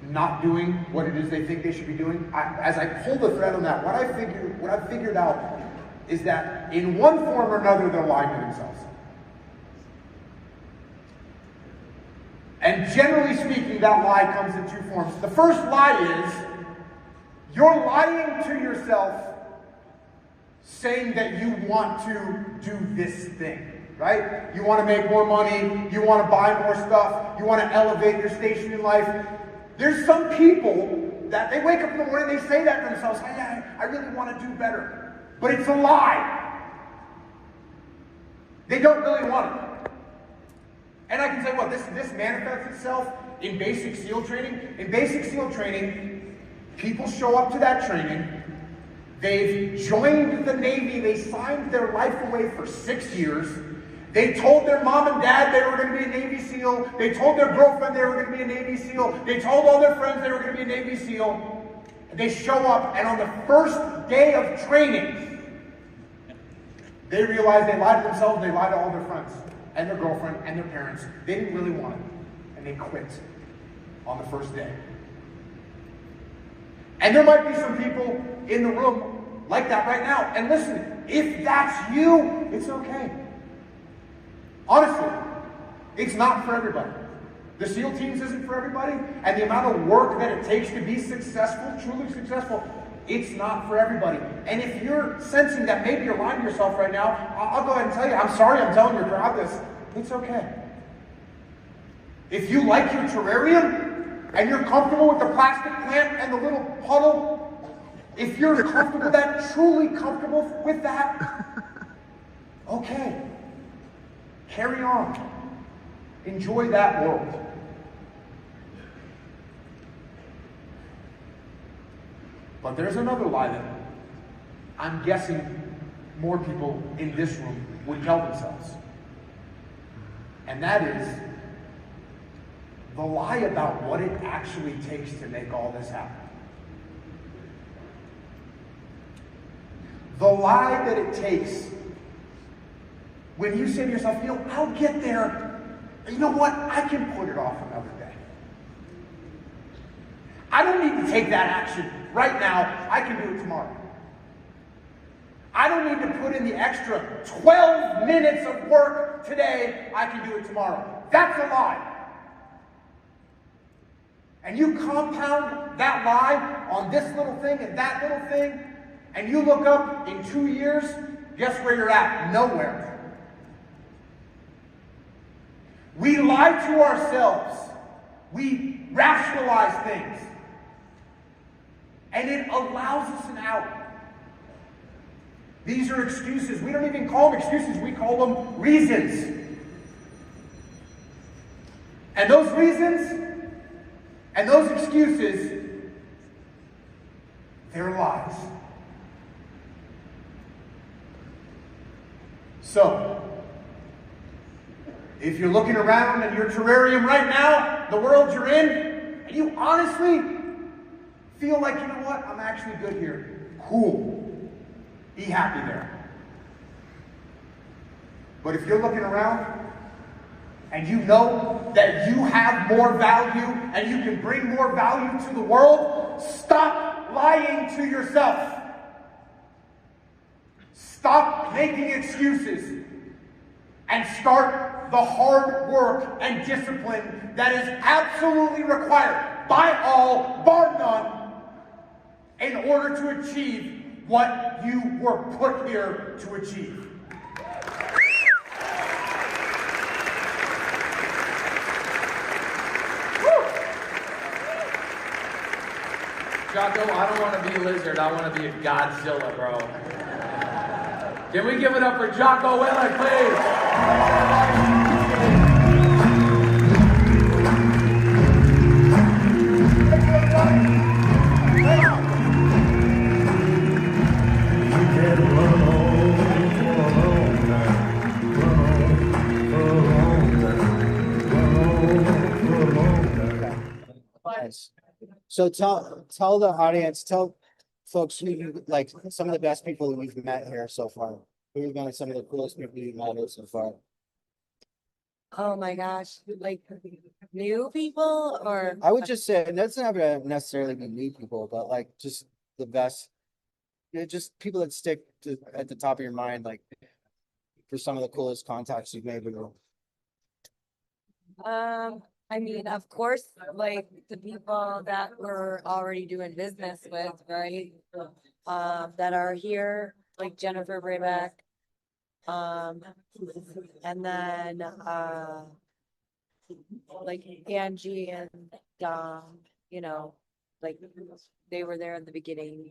not doing what it is they think they should be doing, as I pull the thread on that, what I've figured out is that in one form or another, they're lying to themselves. And generally speaking, that lie comes in two forms. The first lie is, you're lying to yourself saying that you want to do this thing, right? You want to make more money, you want to buy more stuff, you want to elevate your station in life. There's some people that they wake up in the morning, they say that to themselves, hey, I really want to do better. But it's a lie. They don't really want it. And I can say, well, this manifests itself in basic SEAL training. In basic SEAL training, people show up to that training, they've joined the Navy, they signed their life away for 6 years, they told their mom and dad they were going to be a Navy SEAL, they told their girlfriend they were going to be a Navy SEAL, they told all their friends they were going to be a Navy SEAL, and they show up, and on the first day of training, they realize they lied to themselves, they lied to all their friends, and their girlfriend, and their parents. They didn't really want it, and they quit on the first day. And there might be some people in the room like that right now. And listen, if that's you, it's okay. Honestly, it's not for everybody. The SEAL teams isn't for everybody, and the amount of work that it takes to be successful, truly successful, it's not for everybody. And if you're sensing that maybe you're lying to yourself right now, I'll go ahead and tell you, I'm sorry I'm telling your crowd this. It's okay. If you like your terrarium, and you're comfortable with the plastic plant and the little puddle, if you're comfortable with that, truly comfortable with that, okay. Carry on. Enjoy that world. But there's another lie that I'm guessing more people in this room would tell themselves. And that is the lie about what it actually takes to make all this happen. The lie that it takes when you say to yourself, I'll get there. You know what? I can put it off another day. I don't need to take that action right now. I can do it tomorrow. I don't need to put in the extra 12 minutes of work today. I can do it tomorrow. That's a lie. And you compound that lie on this little thing and that little thing, and you look up in 2 years, guess where you're at? Nowhere. We lie to ourselves. We rationalize things. And it allows us an out. These are excuses. We don't even call them excuses. We call them reasons. And those reasons and those excuses, they're lies. So, if you're looking around in your terrarium right now, the world you're in, and you honestly feel like, you know what, I'm actually good here. Cool. Be happy there. But if you're looking around and you know that you have more value and you can bring more value to the world, stop lying to yourself. Stop making excuses and start the hard work and discipline that is absolutely required by all, bar none, in order to achieve what you were put here to achieve. Jocko, I don't want to be a lizard. I want to be a Godzilla, bro. Can we give it up for Jocko Willink, please? Nice. So tell the audience, tell folks who you like, some of the best people who you've met here so far. Who have been some of the coolest people you've met here so far? Oh my gosh, like new people or I would just say, and that's not gonna necessarily be new people, but like just the best, just people that stick at the top of your mind, like for some of the coolest contacts you've made with them. I mean, of course, like the people that we're already doing business with, right? That are here, like Jennifer Brayback. And then, like Angie and Dom, you know, like they were there in the beginning.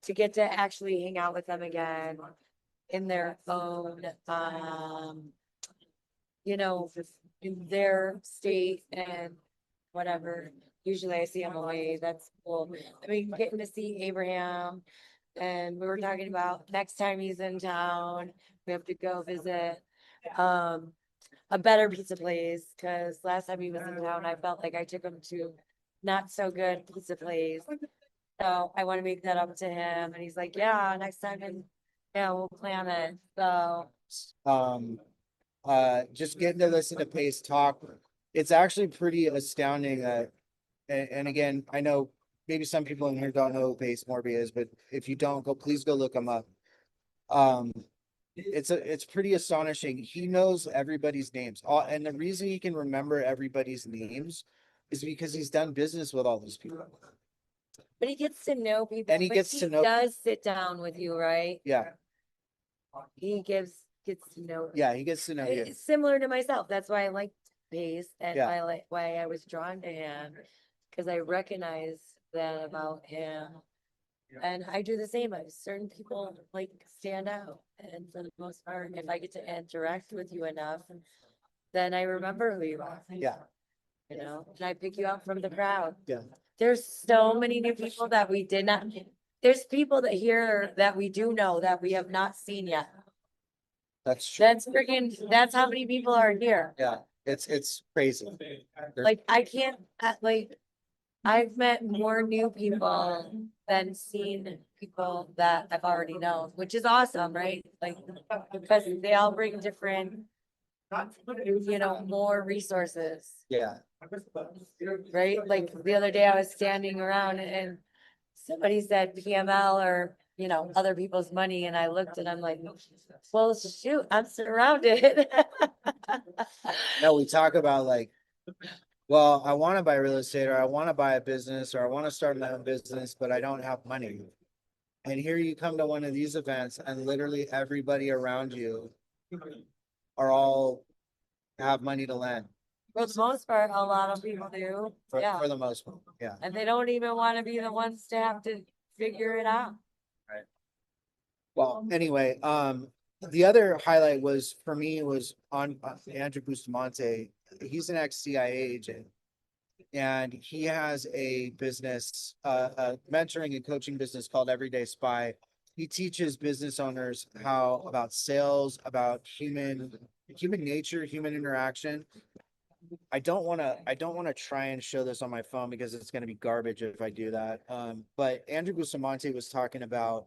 To get to actually hang out with them again in their own, you know, in their state and whatever. Usually I see them away. That's cool. I mean, getting to see Abraham, and we were talking about next time he's in town, we have to go visit a better pizza place, because last time he was in town, I felt like I took him to not so good pizza place. So I want to make that up to him, and he's like, yeah, next time, and yeah, we'll plan it. So Just getting to listen to Pace talk, it's actually pretty astounding that, and again, I know maybe some people in here don't know who Pace Morby is, but if you don't, please go look him up. It's pretty astonishing. He knows everybody's names. And the reason he can remember everybody's names is because he's done business with all these people. but he gets to know people. And he but gets to know- does sit down with you, right? Yeah, He gets to know. yeah, he gets to know you. It's similar to myself. That's why I liked Pace, and Yeah. why I was drawn to him, because I recognize that about him. And I do the same. Certain people like stand out, and for the most part, if I get to interact with you enough, then I remember who you are. Yeah, You know, and I pick you out from the crowd. yeah, There's so many new people that we did not. There's people that here that we do know that we have not seen yet. that's true. That's how many people are here. Yeah, it's crazy. Like, I can't, like, I've met more new people than seen people that I've already known, which is awesome, right? Like, because they all bring different you know, more resources, Yeah. right? Like the other day I was standing around and somebody said PML or, you know, other people's money, and I looked and I'm like, well, shoot, I'm surrounded. No, we talk about like, well, I want to buy real estate, or I want to buy a business, or I want to start my own business, but I don't have money. And here you come to one of these events and literally everybody around you are all have money to lend For the most part, a lot of people do, yeah. for the most part. Yeah. And they don't even want to be the ones to have to figure it out. Well, anyway, the other highlight was for me was on Andrew Bustamante. He's an ex-CIA agent, and he has a business, a mentoring and coaching business called Everyday Spy. He teaches business owners how about sales, about human nature, human interaction. I don't want to try and show this on my phone because it's going to be garbage if I do that. But Andrew Bustamante was talking about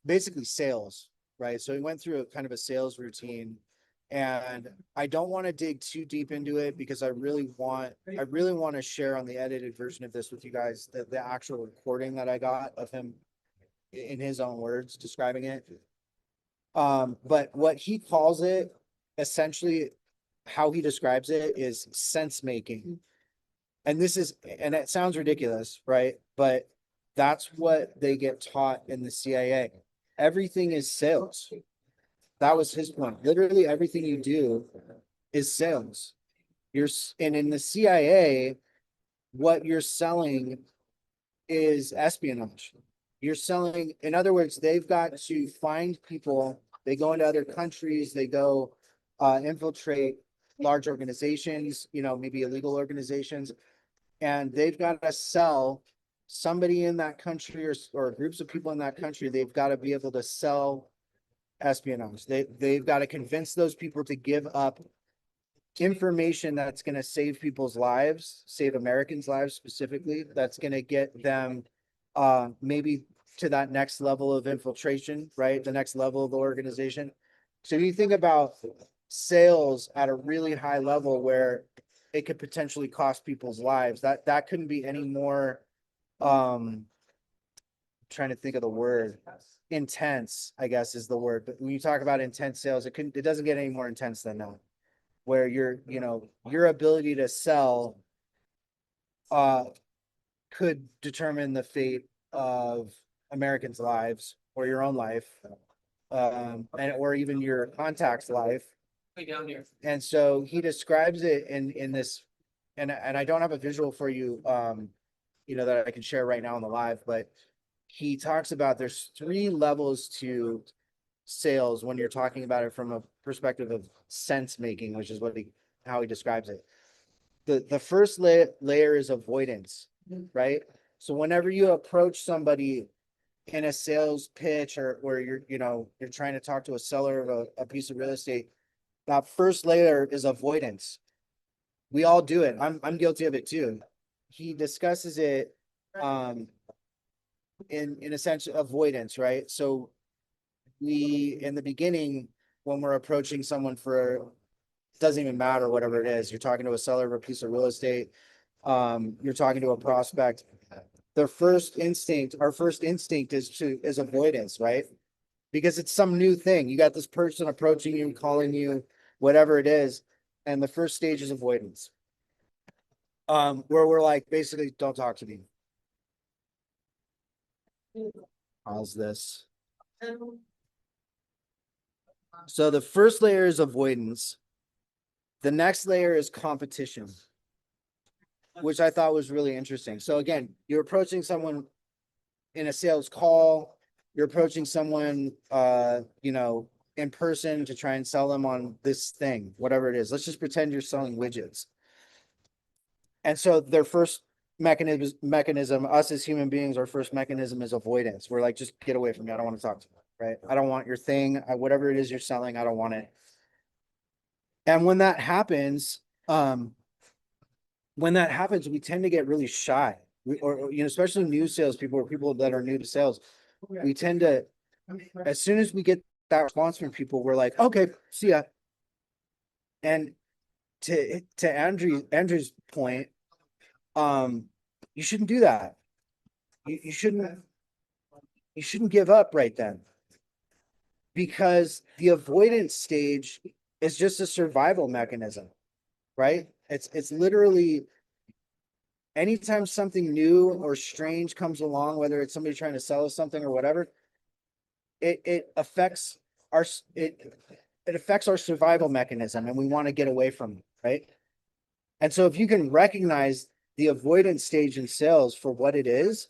basically sales, right? So he went through a kind of a sales routine, and I don't want to dig too deep into it because I really want to share on the edited version of this with you guys, the actual recording that I got of him in his own words describing it. But what he calls it, essentially how he describes it, is sense making. And it sounds ridiculous, right? But that's what they get taught in the CIA. Everything is sales. That was his point. Literally everything you do is sales. And in the CIA, what you're selling is espionage. You're selling, in other words, they've got to find people. They go into other countries. They go infiltrate large organizations, maybe illegal organizations, and they've got to sell somebody in that country or groups of people in that country. They've got to be able to sell espionage. They've got to convince those people to give up information that's going to save people's lives, save Americans' lives specifically, that's going to get them maybe to that next level of infiltration, right? The next level of the organization. So you think about sales at a really high level where it could potentially cost people's lives. That couldn't be any more trying to think of the word. Intense, I guess, is the word. But when you talk about intense sales, it doesn't get any more intense than that. Where your ability to sell could determine the fate of Americans' lives or your own life, or even your contact's life. And so he describes it in this, and I don't have a visual for you, that I can share right now on the live, but he talks about there's 3 levels to sales when you're talking about it from a perspective of sense making, which is how he describes it. The first layer is avoidance, right? So whenever you approach somebody in a sales pitch or you're trying to talk to a seller of a piece of real estate, that first layer is avoidance. We all do it. I'm guilty of it too. He discusses it in a sense of avoidance, right? So in the beginning, when we're approaching someone doesn't even matter, whatever it is, you're talking to a seller of a piece of real estate, you're talking to a prospect, our first instinct is avoidance, right? Because it's some new thing. You got this person approaching you, calling you, whatever it is, and the first stage is avoidance. Where we're like, basically, don't talk to me. How's this? So the first layer is avoidance. The next layer is competition, which I thought was really interesting. So again, you're approaching someone in a sales call, you're approaching someone, in person to try and sell them on this thing, whatever it is. Let's just pretend you're selling widgets. And so their first mechanism, us as human beings, our first mechanism is avoidance. We're like, just get away from me. I don't want to talk to you, right? I don't want your thing. Whatever it is you're selling, I don't want it. And when that happens, we tend to get really shy. Especially new salespeople or people that are new to sales. We tend to, as soon as we get that response from people, we're like, okay, see ya. And to Andrew's point, you shouldn't do that. You shouldn't give up right then, because the avoidance stage is just a survival mechanism, right? It's literally anytime something new or strange comes along, whether it's somebody trying to sell us something or whatever, it affects our it affects our survival mechanism, and we want to get away from it, right? And so if you can recognize the avoidance stage in sales for what it is,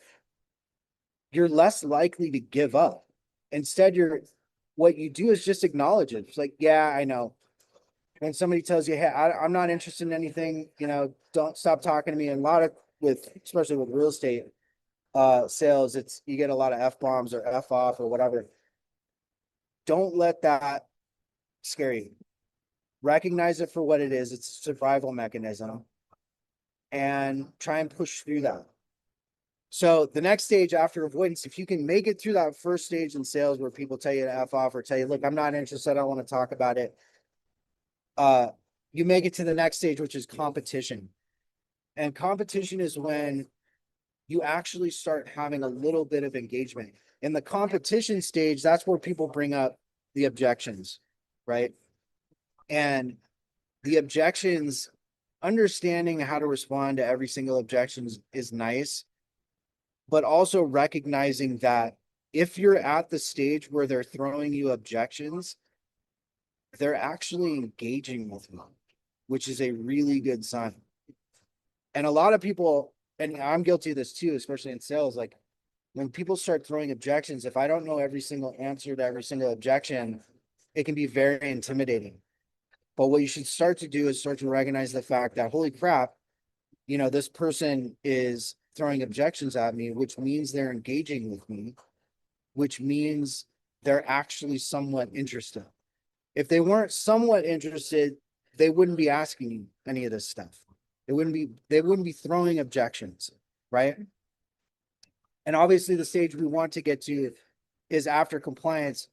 you're less likely to give up. Instead, what you do is just acknowledge it. It's like, yeah, I know. When somebody tells you, hey, I'm not interested in anything, don't stop talking to me. And a lot of especially with real estate sales, you get a lot of F-bombs or F off or whatever. Don't let that scare you. Recognize it for what it is. It's a survival mechanism, and try and push through that. So the next stage after avoidance, if you can make it through that first stage in sales where people tell you to F off or tell you, look, I'm not interested, I don't want to talk about it. You make it to the next stage, which is competition. And competition is when you actually start having a little bit of engagement. In the competition stage, that's where people bring up the objections, right? And the objections, understanding how to respond to every single objection is nice, but also recognizing that if you're at the stage where they're throwing you objections, they're actually engaging with you, which is a really good sign. And a lot of people, and I'm guilty of this too, especially in sales, like when people start throwing objections, if I don't know every single answer to every single objection, it can be very intimidating. But what you should start to do is start to recognize the fact that, holy crap, this person is throwing objections at me, which means they're engaging with me, which means they're actually somewhat interested. If they weren't somewhat interested, they wouldn't be asking you any of this stuff. They wouldn't be throwing objections, right? And obviously the stage we want to get to is after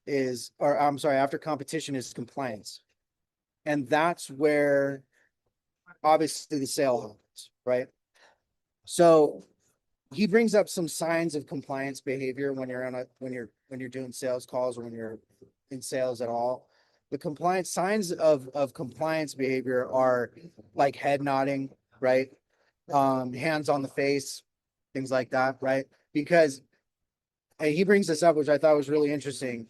after competition is compliance. And that's where obviously the sale happens, right? So he brings up some signs of compliance behavior when you're doing sales calls or when you're in sales at all. The compliance signs of compliance behavior are like head nodding, right? Hands on the face, things like that, right? Because he brings this up, which I thought was really interesting.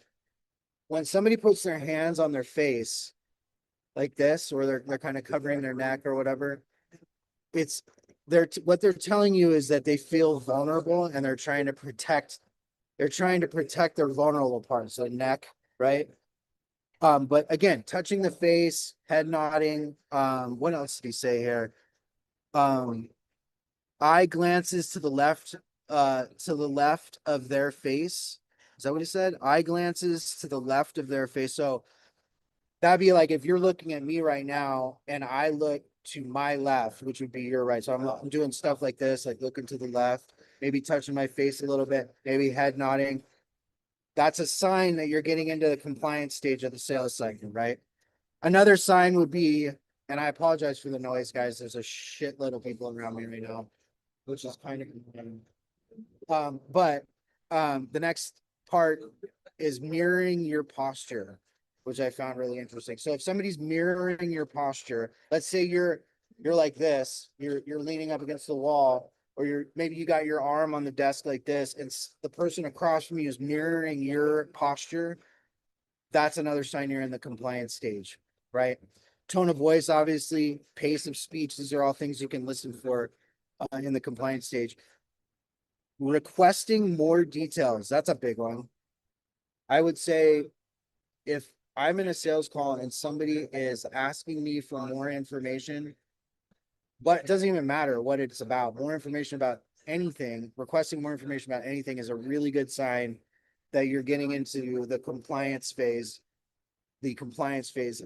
When somebody puts their hands on their face like this, or they're kind of covering their neck or whatever, what they're telling you is that they feel vulnerable and they're trying to protect their vulnerable parts, so neck, right? But again, touching the face, head nodding. What else did he say here? Eye glances to the left of their face. Is that what he said? Eye glances to the left of their face. So that'd be like if you're looking at me right now and I look to my left, which would be your right. So I'm doing stuff like this, like looking to the left, maybe touching my face a little bit, maybe head nodding. That's a sign that you're getting into the compliance stage of the sales cycle, right? Another sign would be, and I apologize for the noise, guys. There's a shitload of people around me right now, which is kind of annoying. But the next part is mirroring your posture, which I found really interesting. So if somebody's mirroring your posture, let's say you're like this, you're leaning up against the wall, or maybe you got your arm on the desk like this, and the person across from you is mirroring your posture. That's another sign you're in the compliance stage, right? Tone of voice, obviously, pace of speech. These are all things you can listen for in the compliance stage. Requesting more details. That's a big one. I would say if I'm in a sales call and somebody is asking me for more information, but it doesn't even matter what it's about, more information about anything, requesting more information about anything is a really good sign that you're getting into the compliance phase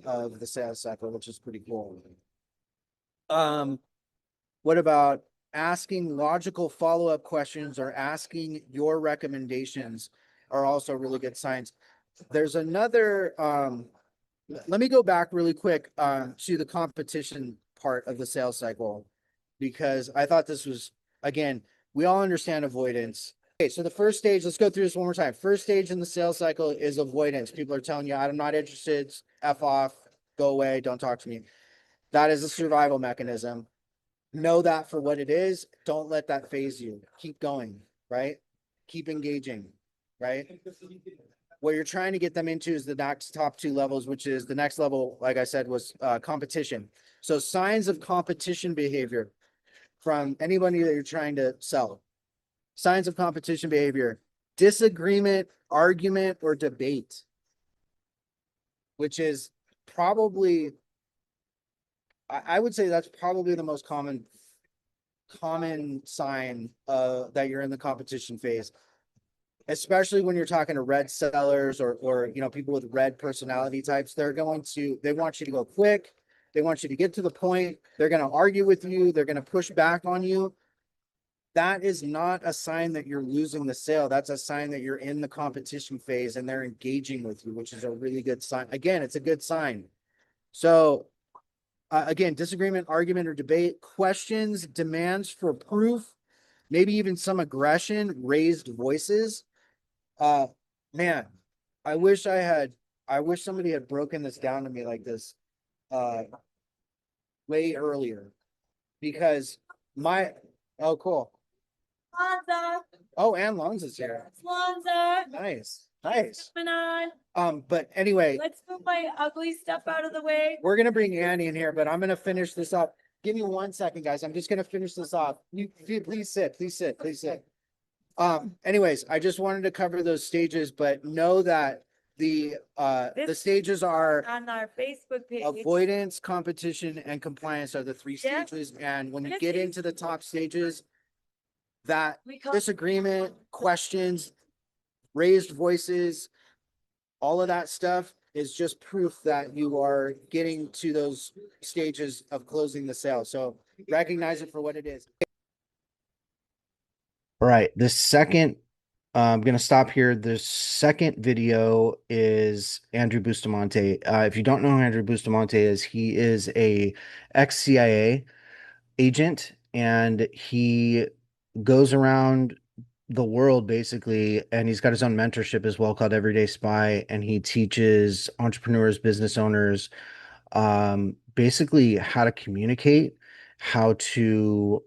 of the sales cycle, which is pretty cool. What about asking logical follow-up questions or asking your recommendations are also really good signs. there's another, let me go back really quick, to the competition part of the sales cycle, because I thought this was, again, we all understand avoidance. Okay, so the first stage, let's go through this one more time. First stage in the sales cycle is avoidance. People are telling you, I'm not interested, F off, go away, don't talk to me. That is a survival mechanism. Know that for what it is. Don't let that phase you. Keep going, right? Keep engaging, right? What you're trying to get them into is the next top two levels, which is the next level, like I said, was competition. So signs of competition behavior from anybody that you're trying to sell. Signs of competition behavior: disagreement, argument, or debate, which is probably, I would say that's probably the most common sign that you're in the competition phase, especially when you're talking to red sellers or people with red personality types. They want you to go quick. They want you to get to the point. They're going to argue with you. They're going to push back on you. That is not a sign that you're losing the sale. That's a sign that you're in the competition phase and they're engaging with you, which is a really good sign. Again, it's a good sign. So again, disagreement, argument, or debate, questions, demands for proof, maybe even some aggression, raised voices. Man, I wish somebody had broken this down to me like this way earlier, because oh, cool. Lanza, Oh, and Lanza's here. Lanza, Nice. coming on. But anyway, Let's move my ugly stuff out of the way. we're gonna bring Annie in here, but I'm gonna finish this up. Give me 1 second, guys. I'm just gonna finish this off. Please sit. Anyways, I just wanted to cover those stages, but know that the stages are On our Facebook page. avoidance, competition, and compliance are the three Yeah. stages. And when you Yes, get it- into the top stages, that We call- disagreement, questions, raised voices, all of that stuff is just proof that you are getting to those stages of closing the sale. So recognize it for what it is. All right. The second, I'm going to stop here. The second video is Andrew Bustamante. If you don't know who Andrew Bustamante is, he is a ex-CIA agent, and he goes around the world basically, and he's got his own mentorship as well called Everyday Spy, and he teaches entrepreneurs, business owners, basically how to communicate, how to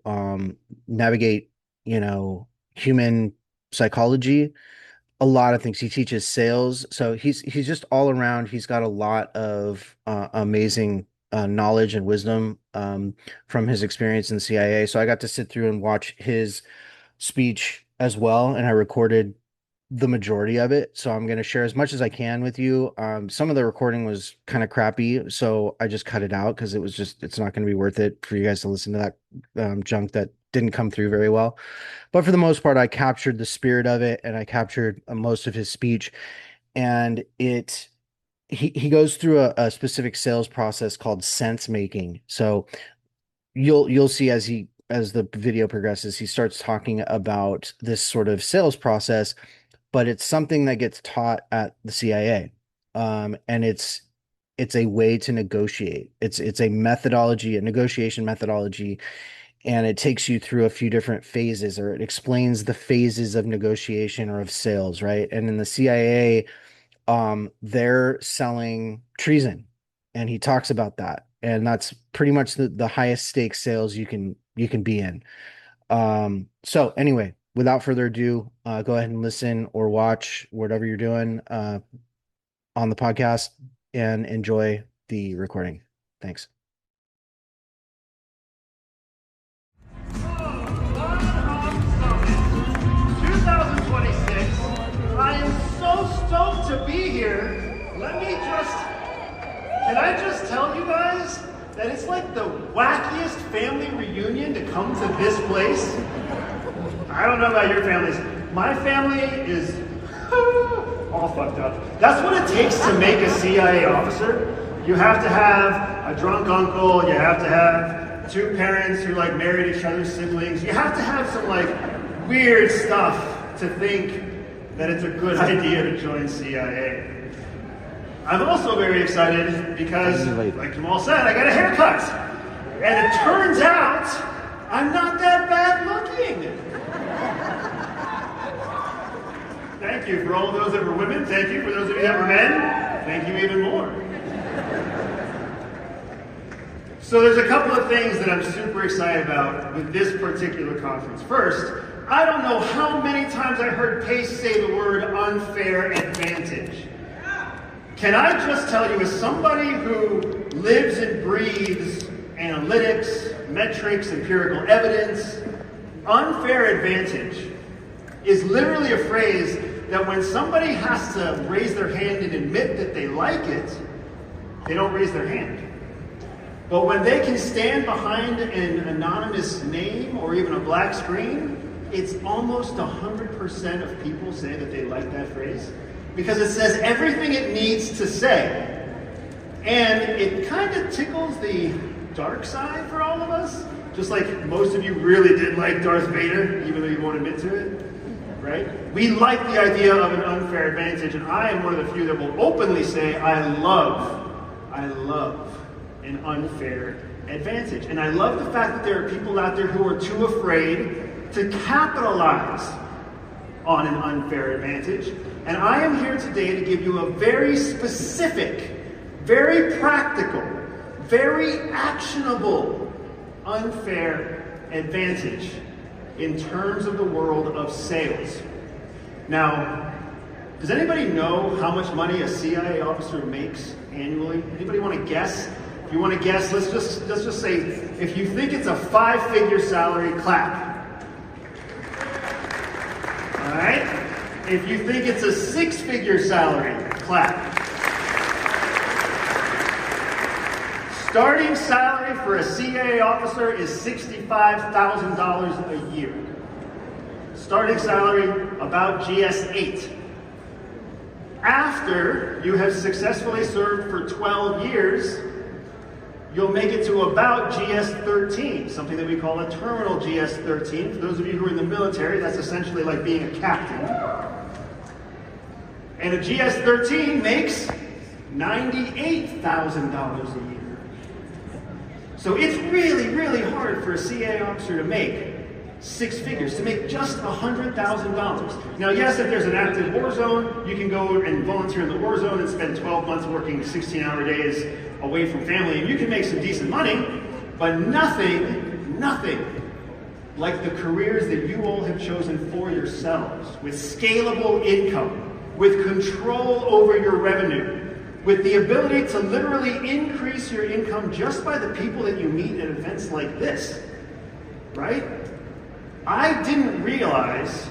navigate, human psychology, a lot of things. He teaches sales, so he's just all around. He's got a lot of amazing knowledge and wisdom from his experience in the CIA. So I got to sit through and watch his speech as well, and I recorded the majority of it. So I'm going to share as much as I can with you. Some of the recording was kind of crappy, so I just cut it out because it's not going to be worth it for you guys to listen to that junk that didn't come through very well. But for the most part, I captured the spirit of it, and I captured most of his speech. And he goes through a specific sales process called sense making. So you'll see as the video progresses, he starts talking about this sort of sales process, but it's something that gets taught at the CIA. And it's a way to negotiate. It's a methodology, a negotiation methodology, and it takes you through a few different phases, or it explains the phases of negotiation or of sales, right? And in the CIA, they're selling treason, and he talks about that, and that's pretty much the highest stakes sales you can be in. So anyway, without further ado, go ahead and listen or watch whatever you're doing on the podcast, and enjoy the recording. Thanks. 2026. I am so stoked to be here. Can I just tell you guys that it's like the wackiest family reunion to come to this place? I don't know about your families. My family is all fucked up. That's what it takes to make a CIA officer. You have to have a drunk uncle, you have to have two parents who like married each other's siblings. You have to have some like weird stuff to think that it's a good idea to join CIA. I'm also very excited because, like Jamal said, I got a haircut. And it turns out I'm not that bad looking. Thank you for all of those that were women. Thank you for those of you that were men. Thank you even more. So there's a couple of things that I'm super excited about with this particular conference. First, I don't know how many times I heard Pace say the word unfair advantage. Can I just tell you, as somebody who lives and breathes analytics, metrics, empirical evidence, unfair advantage is literally a phrase that when somebody has to raise their hand and admit that they like it, they don't raise their hand. But when they can stand behind an anonymous name or even a black screen, it's almost 100% of people say that they like that phrase because it says everything it needs to say. And it kind of tickles the dark side for all of us. Just like most of you really did like Darth Vader, even though you won't admit to it, right? We like the idea of an unfair advantage, and I am one of the few that will openly say I love an unfair advantage. And I love the fact that there are people out there who are too afraid to capitalize on an unfair advantage. And I am here today to give you a very specific, very practical, very actionable unfair advantage in terms of the world of sales. Now, does anybody know how much money a CIA officer makes annually? Anybody want to guess? If you want to guess, let's just say, if you think it's a 5-figure salary, clap. All right? If you think it's a 6-figure salary, clap. Starting salary for a CIA officer is $65,000 a year. Starting salary about GS8. After you have successfully served for 12 years, you'll make it to about GS13, something that we call a terminal GS13. For those of you who are in the military, that's essentially like being a captain. And a GS13 makes $98,000 a year. So it's really, really hard for a CA officer to make 6 figures, to make just $100,000. Now, yes, if there's an active war zone, you can go and volunteer in the war zone and spend 12 months working 16-hour days away from family, and you can make some decent money, but nothing like the careers that you all have chosen for yourselves, with scalable income, with control over your revenue, with the ability to literally increase your income just by the people that you meet at events like this, right? I didn't realize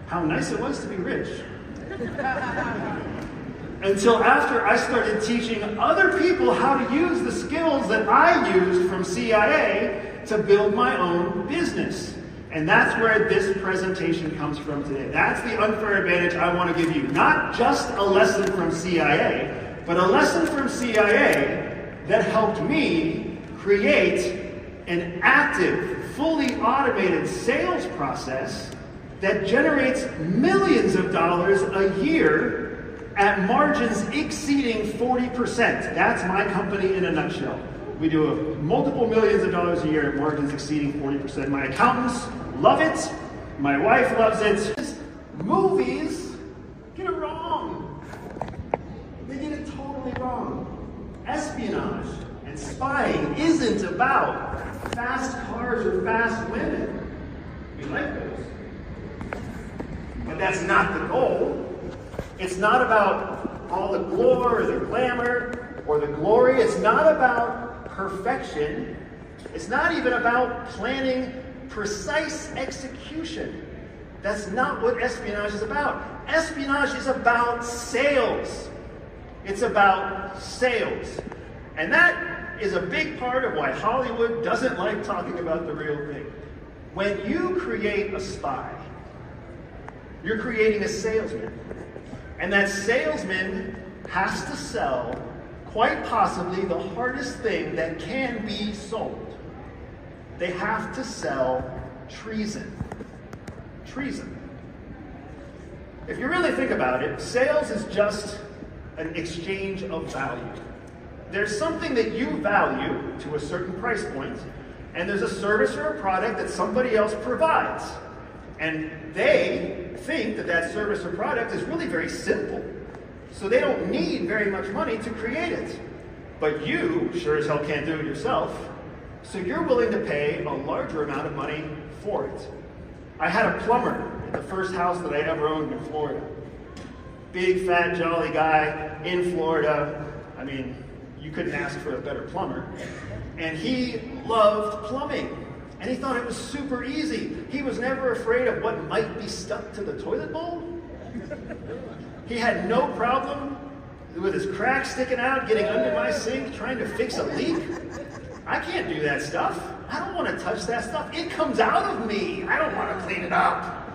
how nice it was to be rich until after I started teaching other people how to use the skills that I used from CIA to build my own business. And that's where this presentation comes from today. That's the unfair advantage I want to give you. Not just a lesson from CIA, but a lesson from CIA that helped me create an active, fully automated sales process that generates millions of dollars a year at margins exceeding 40%. That's my company in a nutshell. We do multiple millions of dollars a year at margins exceeding 40%. My accountants love it. My wife loves it. Movies get it wrong. They get it totally wrong. Espionage and spying isn't about fast cars or fast women. We like those. But that's not the goal. It's not about all the glory or the glamour or the glory. It's not about perfection. It's not even about planning precise execution. That's not what espionage is about. Espionage is about sales. It's about sales. And that is a big part of why Hollywood doesn't like talking about the real thing. When you create a spy, you're creating a salesman. And that salesman has to sell, quite possibly, the hardest thing that can be sold. They have to sell treason. Treason. If you really think about it, sales is just an exchange of value. There's something that you value to a certain price point, and there's a service or a product that somebody else provides. And they think that that service or product is really very simple. So they don't need very much money to create it. But you sure as hell can't do it yourself. So you're willing to pay a larger amount of money for it. I had a plumber at the first house that I ever owned in Florida. Big, fat, jolly guy in Florida. I mean, you couldn't ask for a better plumber. And he loved plumbing. And he thought it was super easy. He was never afraid of what might be stuck to the toilet bowl. He had no problem with his crack sticking out, getting under my sink, trying to fix a leak. I can't do that stuff. I don't want to touch that stuff. It comes out of me. I don't want to clean it up.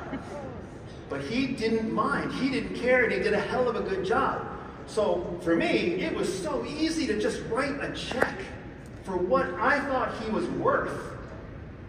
But he didn't mind. He didn't care, and he did a hell of a good job. So for me, it was so easy to just write a check for what I thought he was worth.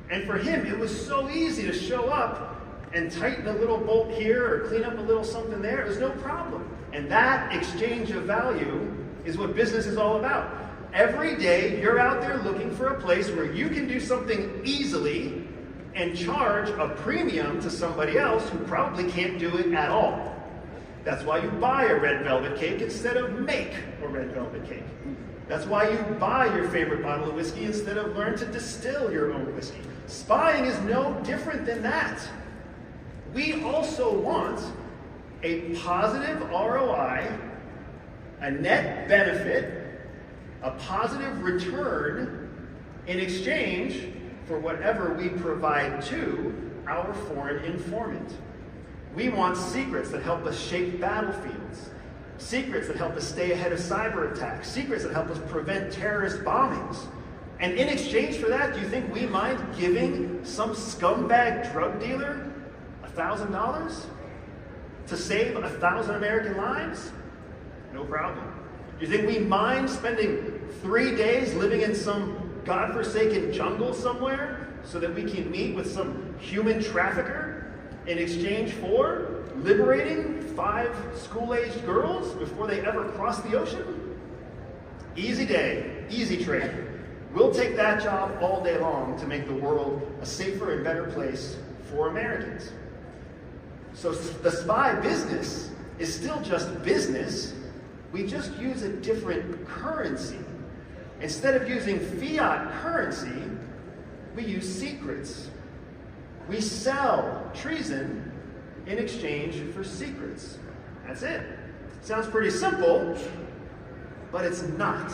And for him, it was so easy to show up and tighten a little bolt here or clean up a little something there. It was no problem. And that exchange of value is what business is all about. Every day, you're out there looking for a place where you can do something easily and charge a premium to somebody else who probably can't do it at all. That's why you buy a red velvet cake instead of make a red velvet cake. That's why you buy your favorite bottle of whiskey instead of learn to distill your own whiskey. Spying is no different than that. We also want a positive ROI, a net benefit, a positive return in exchange for whatever we provide to our foreign informant. We want secrets that help us shape battlefields, secrets that help us stay ahead of cyber attacks, secrets that help us prevent terrorist bombings. And in exchange for that, do you think we mind giving some scumbag drug dealer $1,000 to save 1,000 American lives? No problem. Do you think we mind spending 3 days living in some godforsaken jungle somewhere so that we can meet with some human trafficker in exchange for liberating 5 school-aged girls before they ever cross the ocean? Easy day, easy trade. We'll take that job all day long to make the world a safer and better place for Americans. So the spy business is still just business. We just use a different currency. Instead of using fiat currency, we use secrets. We sell treason in exchange for secrets. That's it. Sounds pretty simple, but it's not.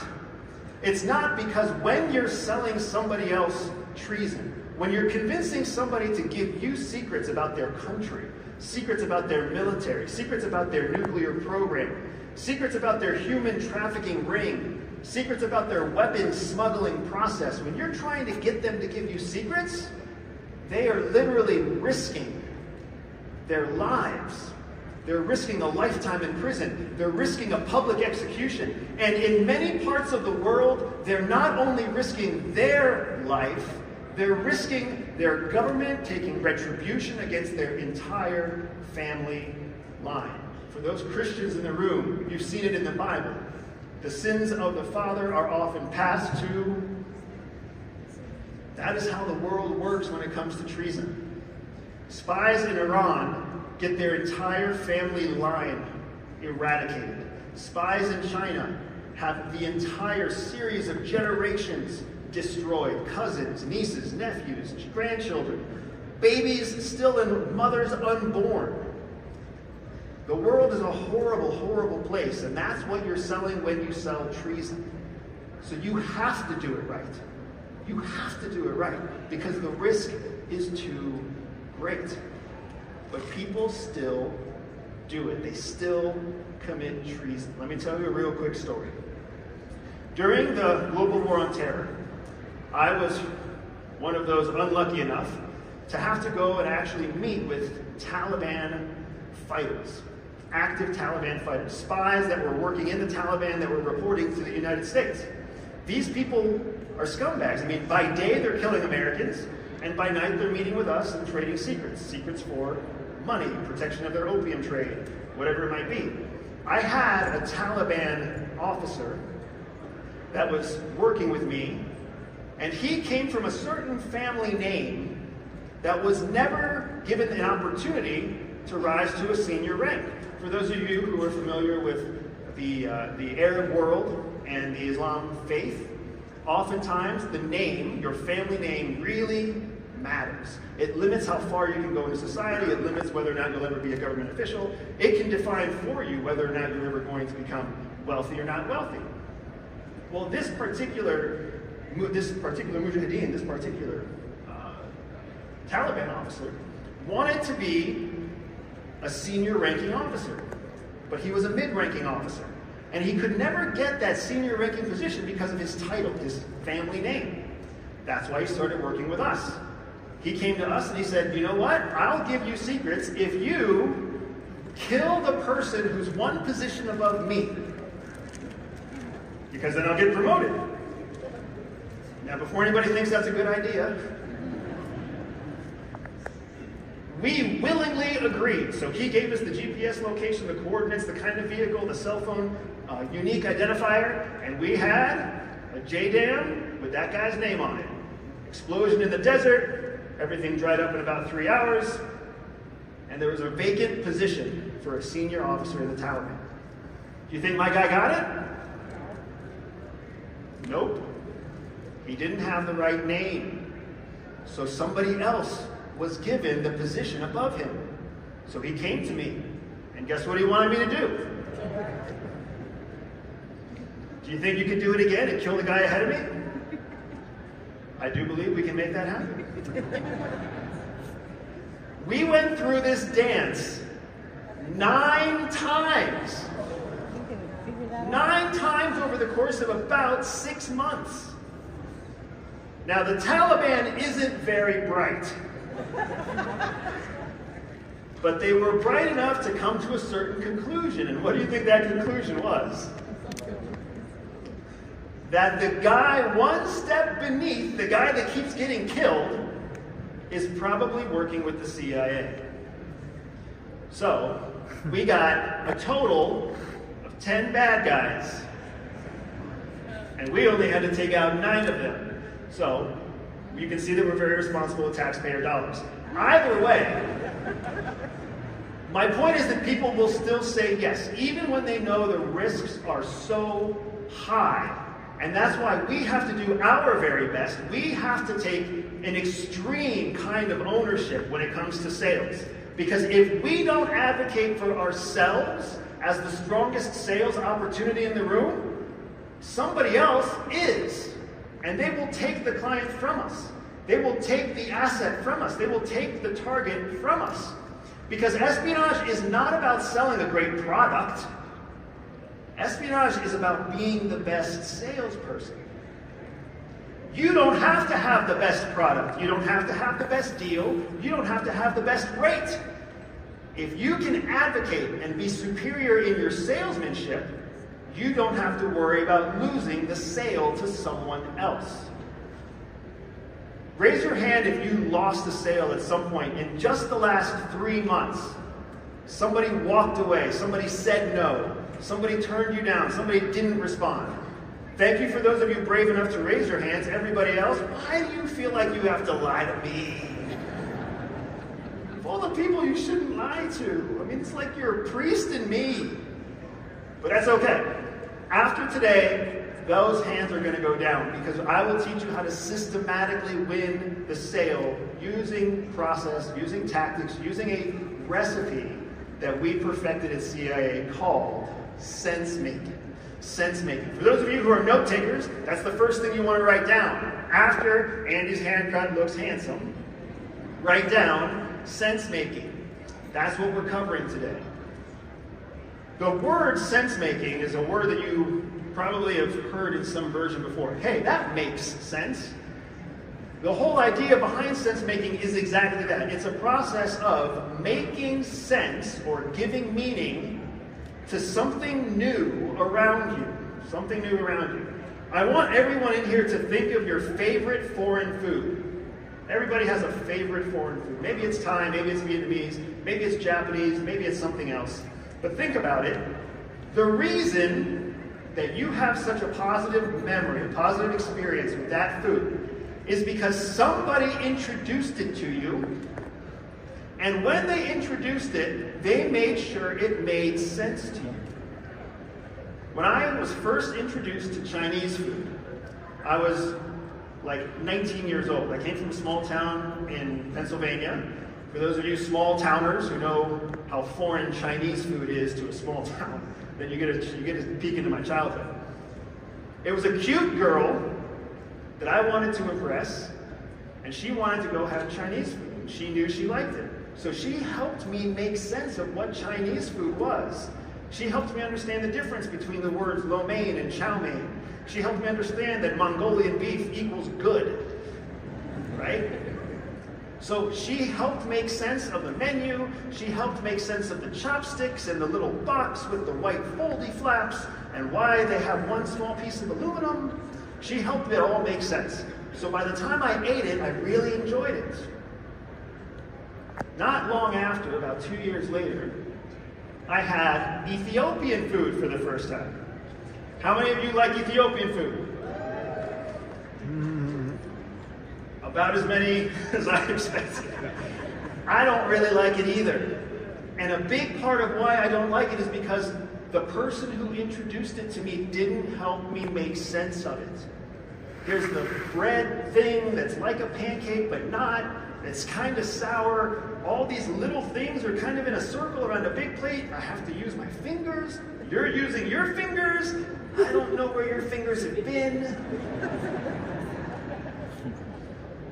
It's not, because when you're selling somebody else treason, when you're convincing somebody to give you secrets about their country, secrets about their military, secrets about their nuclear program, secrets about their human trafficking ring, secrets about their weapons smuggling process, when you're trying to get them to give you secrets, they are literally risking their lives. They're risking a lifetime in prison. They're risking a public execution. And in many parts of the world, they're not only risking their life, they're risking their government taking retribution against their entire family line. For those Christians in the room, you've seen it in the Bible. The sins of the father are often passed to. That is how the world works when it comes to treason. Spies in Iran get their entire family line eradicated. Spies in China have the entire series of generations destroyed. Cousins, nieces, nephews, grandchildren, babies still in mothers unborn. The world is a horrible, horrible place, and that's what you're selling when you sell treason. So you have to do it right. You have to do it right, because the risk is too great. But people still do it. They still commit treason. Let me tell you a real quick story. During the global war on terror, I was one of those unlucky enough to have to go and actually meet with Taliban fighters, active Taliban fighters, spies that were working in the Taliban that were reporting to the United States. These people are scumbags. I mean, by day they're killing Americans, and by night they're meeting with us and trading secrets. Secrets for money, protection of their opium trade, whatever it might be. I had a Taliban officer that was working with me, and he came from a certain family name that was never given an opportunity to rise to a senior rank. For those of you who are familiar with the Arab world and the Islam faith, oftentimes the name, your family name, really matters. It limits how far you can go in society. It limits whether or not you'll ever be a government official. It can define for you whether or not you're ever going to become wealthy or not wealthy. Well, this particular mujahideen, this particular Taliban officer, wanted to be a senior ranking officer, but he was a mid-ranking officer. And he could never get that senior ranking position because of his title, his family name. That's why he started working with us. He came to us and he said, you know what? I'll give you secrets if you kill the person who's one position above me, because then I'll get promoted. Now, before anybody thinks that's a good idea, we willingly agreed. So he gave us the GPS location, the coordinates, the kind of vehicle, the cell phone, unique identifier, and we had a JDAM with that guy's name on it. Explosion in the desert, everything dried up in about 3 hours, and there was a vacant position for a senior officer in the Taliban. Do you think my guy got it? Nope. He didn't have the right name. So somebody else was given the position above him. So he came to me, and guess what he wanted me to do? Do you think you could do it again and kill the guy ahead of me? I do believe we can make that happen. We went through this dance 9 times. 9 times over the course of about 6 months. Now, the Taliban isn't very bright. But they were bright enough to come to a certain conclusion. And what do you think that conclusion was? That the guy one step beneath, the guy that keeps getting killed, is probably working with the CIA. So, we got a total of 10 bad guys. And we only had to take out 9 of them. So, you can see that we're very responsible with taxpayer dollars. Either way, my point is that people will still say yes, even when they know the risks are so high. And that's why we have to do our very best. We have to take an extreme kind of ownership when it comes to sales. Because if we don't advocate for ourselves as the strongest sales opportunity in the room, somebody else is. And they will take the client from us. They will take the asset from us. They will take the target from us. Because espionage is not about selling a great product. Espionage is about being the best salesperson. You don't have to have the best product. You don't have to have the best deal. You don't have to have the best rate. If you can advocate and be superior in your salesmanship, you don't have to worry about losing the sale to someone else. Raise your hand if you lost a sale at some point in just the last 3 months. Somebody walked away, somebody said no, somebody turned you down, somebody didn't respond. Thank you for those of you brave enough to raise your hands. Everybody else, why do you feel like you have to lie to me? Of all the people you shouldn't lie to. I mean, it's like you're a priest in me. But that's okay. After today, those hands are going to go down because I will teach you how to systematically win the sale using process, using tactics, using a recipe that we perfected at CIA called sense making. Sense making. For those of you who are note takers, that's the first thing you want to write down. After Andy's haircut looks handsome, write down sense making. That's what we're covering today. The word sense making is a word that you probably have heard in some version before. Hey, that makes sense. The whole idea behind sense making is exactly that. It's a process of making sense or giving meaning to something new around you. Something new around you. I want everyone in here to think of your favorite foreign food. Everybody has a favorite foreign food. Maybe it's Thai, maybe it's Vietnamese, maybe it's Japanese, maybe it's something else. But think about it. The reason that you have such a positive memory, a positive experience with that food, is because somebody introduced it to you, and when they introduced it, they made sure it made sense to you. When I was first introduced to Chinese food, I was like 19 years old. I came from a small town in Pennsylvania. For those of you small towners who know how foreign Chinese food is to a small town, then you get a peek into my childhood. It was a cute girl that I wanted to impress, and she wanted to go have Chinese food, and she knew she liked it. So she helped me make sense of what Chinese food was. She helped me understand the difference between the words lo mein and chow mein. She helped me understand that Mongolian beef equals good, right? So she helped make sense of the menu. She helped make sense of the chopsticks and the little box with the white foldy flaps and why they have one small piece of aluminum. She helped it all make sense. So by the time I ate it, I really enjoyed it. Not long after, about 2 years later, I had Ethiopian food for the first time. How many of you like Ethiopian food? About as many as I expected. I don't really like it either. And a big part of why I don't like it is because the person who introduced it to me didn't help me make sense of it. Here's the bread thing that's like a pancake but not. It's kind of sour. All these little things are kind of in a circle around a big plate. I have to use my fingers. You're using your fingers. I don't know where your fingers have been.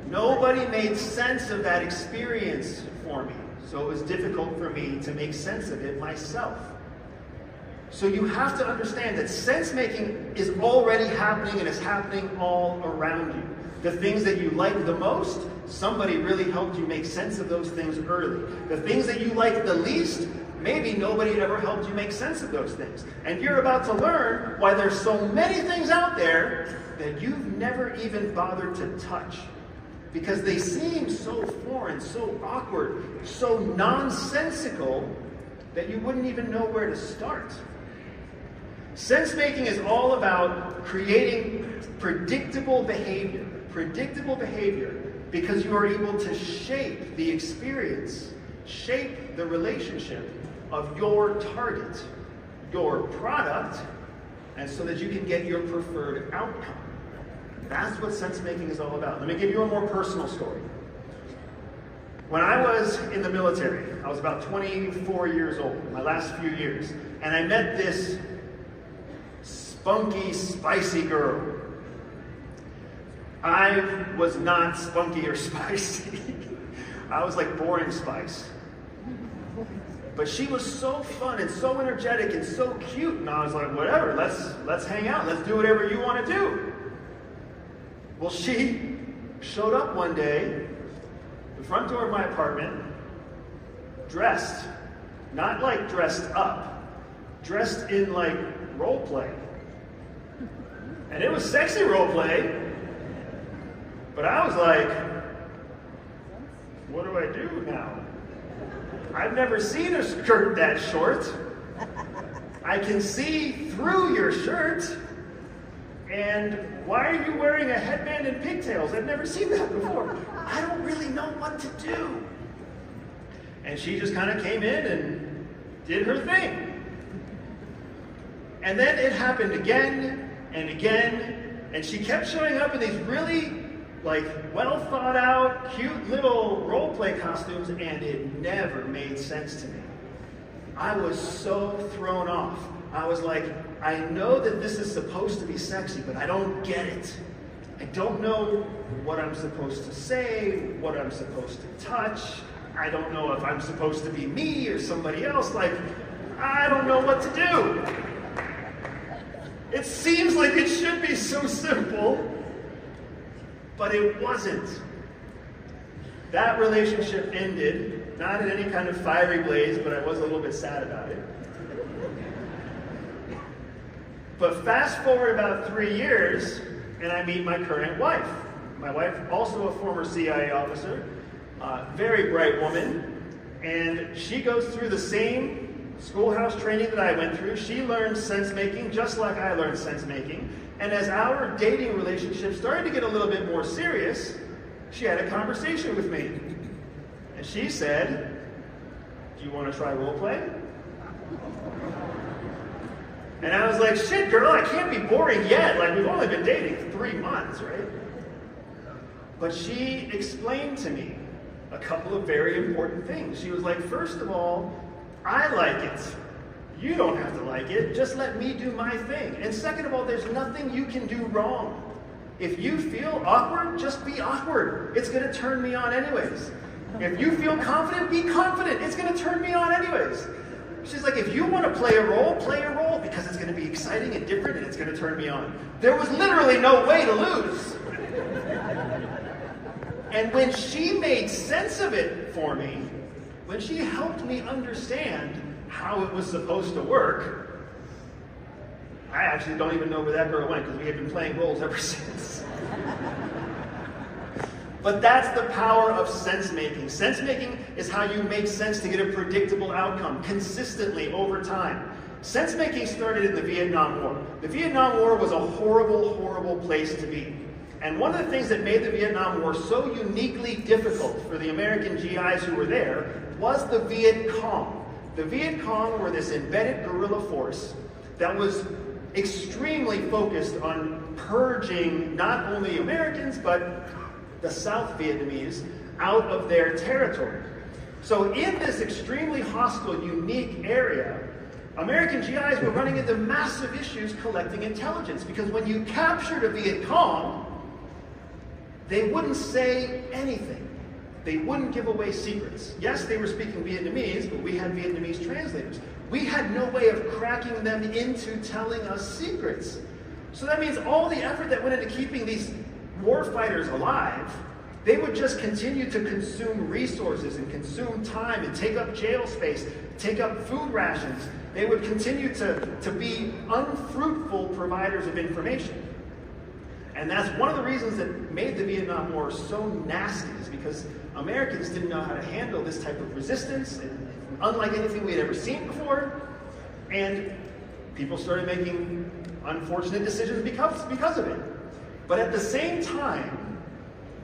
Nobody made sense of that experience for me. So it was difficult for me to make sense of it myself. So you have to understand that sense making is already happening and is happening all around you. The things that you like the most, somebody really helped you make sense of those things early. The things that you like the least, maybe nobody ever helped you make sense of those things. And you're about to learn why there's so many things out there that you've never even bothered to touch. Because they seem so foreign, so awkward, so nonsensical that you wouldn't even know where to start. Sense making is all about creating predictable behavior. Predictable behavior because you are able to shape the experience, shape the relationship of your target, your product, and so that you can get your preferred outcome. That's what sense making is all about. Let me give you a more personal story. When I was in the military, I was about 24 years old, my last few years, and I met this spunky, spicy girl. I was not spunky or spicy. I was like boring spice. But she was so fun and so energetic and so cute, and I was like, whatever, let's hang out, let's do whatever you want to do. Well, she showed up one day, the front door of my apartment, dressed, not like dressed up, dressed in like role play. And it was sexy role play, but I was like, what do I do now? I've never seen a skirt that short. I can see through your shirt. And why are you wearing a headband and pigtails? I've never seen that before. I don't really know what to do. And she just kind of came in and did her thing. And then it happened again and again. And she kept showing up in these really like well thought out, cute little role play costumes, and it never made sense to me. I was so thrown off. I was like, I know that this is supposed to be sexy, but I don't get it. I don't know what I'm supposed to say, what I'm supposed to touch. I don't know if I'm supposed to be me or somebody else. Like, I don't know what to do. It seems like it should be so simple, but it wasn't. That relationship ended, not in any kind of fiery blaze, but I was a little bit sad about it. But fast forward about 3 years, and I meet my current wife. My wife, also a former CIA officer, very bright woman, and she goes through the same schoolhouse training that I went through. She learned sense making just like I learned sense making. And as our dating relationship started to get a little bit more serious, she had a conversation with me. And she said, "Do you want to try role play?" And I was like, "Shit, girl, I can't be boring yet. Like, we've only been dating for 3 months, right?" But she explained to me a couple of very important things. She was like, "First of all, I like it. You don't have to like it. Just let me do my thing. And second of all, there's nothing you can do wrong. If you feel awkward, just be awkward. It's going to turn me on anyways. If you feel confident, be confident. It's going to turn me on anyways." She's like, "If you want to play a role because it's going to be exciting and different and it's going to turn me on." There was literally no way to lose. And when she made sense of it for me, when she helped me understand how it was supposed to work, I actually don't even know where that girl went because we had been playing roles ever since. But that's the power of sense making. Sense making is how you make sense to get a predictable outcome consistently over time. Sense making started in the Vietnam War. The Vietnam War was a horrible, horrible place to be. And one of the things that made the Vietnam War so uniquely difficult for the American GIs who were there was the Viet Cong. The Viet Cong were this embedded guerrilla force that was extremely focused on purging not only Americans, but the South Vietnamese out of their territory. So in this extremely hostile, unique area, American GIs were running into massive issues collecting intelligence, because when you captured a Viet Cong, they wouldn't say anything. They wouldn't give away secrets. Yes, they were speaking Vietnamese, but we had Vietnamese translators. We had no way of cracking them into telling us secrets. So that means all the effort that went into keeping these war fighters alive, they would just continue to consume resources and consume time and take up jail space, take up food rations. They would continue to be unfruitful providers of information. And that's one of the reasons that made the Vietnam War so nasty, is because Americans didn't know how to handle this type of resistance, and unlike anything we had ever seen before. And people started making unfortunate decisions because of it. But at the same time,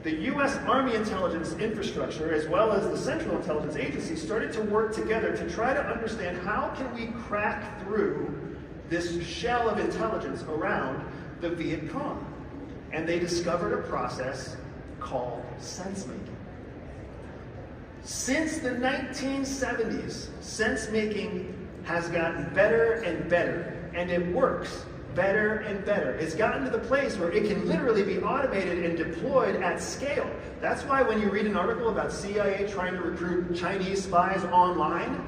the U.S. Army intelligence infrastructure, as well as the Central Intelligence Agency, started to work together to try to understand how can we crack through this shell of intelligence around the Viet Cong. And they discovered a process called sense-making. Since the 1970s, sense-making has gotten better and better, and it works better and better. It's gotten to the place where it can literally be automated and deployed at scale. That's why when you read an article about CIA trying to recruit Chinese spies online,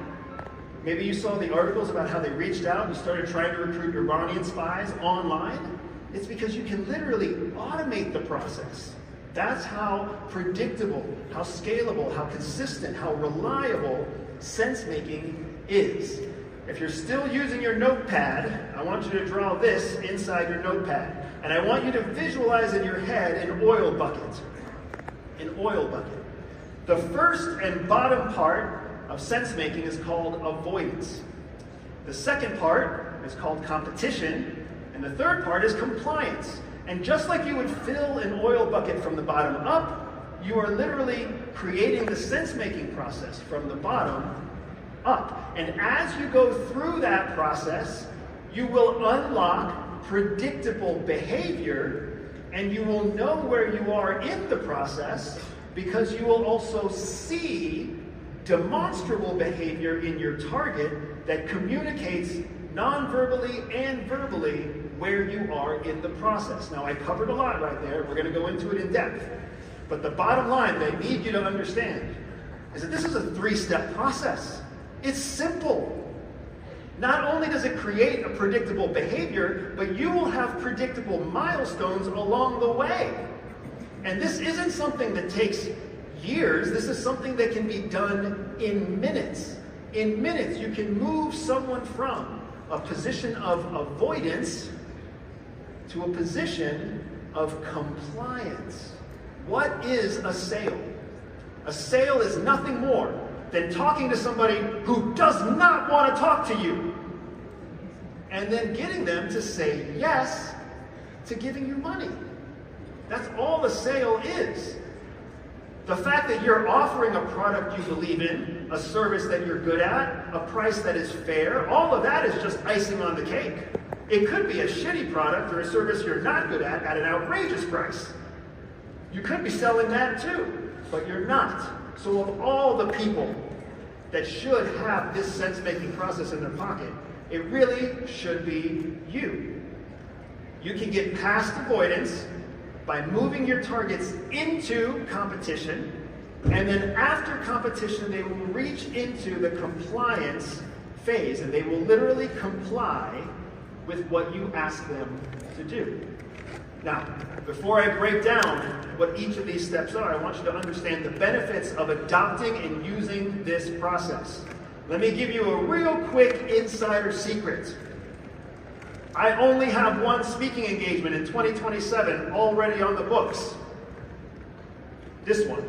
maybe you saw the articles about how they reached out and started trying to recruit Iranian spies online. It's because you can literally automate the process. That's how predictable, how scalable, how consistent, how reliable sense-making is. If you're still using your notepad, I want you to draw this inside your notepad. And I want you to visualize in your head an oil bucket. An oil bucket. The first and bottom part of sense-making is called avoidance. The second part is called competition. And the third part is compliance. And just like you would fill an oil bucket from the bottom up, you are literally creating the sense-making process from the bottom up. And as you go through that process, you will unlock predictable behavior, and you will know where you are in the process, because you will also see demonstrable behavior in your target that communicates non-verbally and verbally where you are in the process. Now, I covered a lot right there. We're going to go into it in depth. But the bottom line that I need you to understand is that this is a 3-step process. It's simple. Not only does it create a predictable behavior, but you will have predictable milestones along the way. And this isn't something that takes years. This is something that can be done in minutes. In minutes, you can move someone from a position of avoidance to a position of compliance. What is a sale? A sale is nothing more than talking to somebody who does not want to talk to you and then getting them to say yes to giving you money. That's all the sale is. The fact that you're offering a product you believe in, a service that you're good at, a price that is fair, all of that is just icing on the cake. It could be a shitty product or a service you're not good at an outrageous price. You could be selling that too, but you're not. So of all the people that should have this sense-making process in their pocket, it really should be you. You can get past avoidance by moving your targets into competition, and then after competition, they will reach into the compliance phase, and they will literally comply with what you ask them to do. Now, before I break down what each of these steps are, I want you to understand the benefits of adopting and using this process. Let me give you a real quick insider secret. I only have one speaking engagement in 2027 already on the books. This one.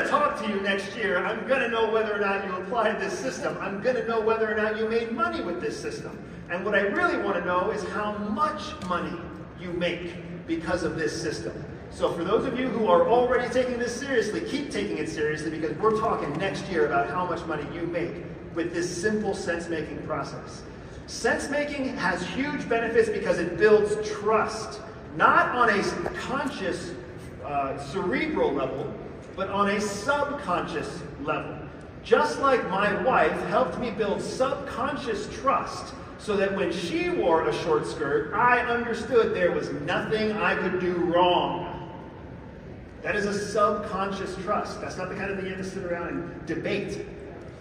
Talk to you next year. I'm going to know whether or not you applied this system. I'm going to know whether or not you made money with this system. And what I really want to know is how much money you make because of this system. So for those of you who are already taking this seriously, keep taking it seriously, because we're talking next year about how much money you make with this simple sense-making process. Sense-making has huge benefits because it builds trust, not on a conscious, cerebral level, but on a subconscious level. Just like my wife helped me build subconscious trust so that when she wore a short skirt, I understood there was nothing I could do wrong. That is a subconscious trust. That's not the kind of thing you have to sit around and debate.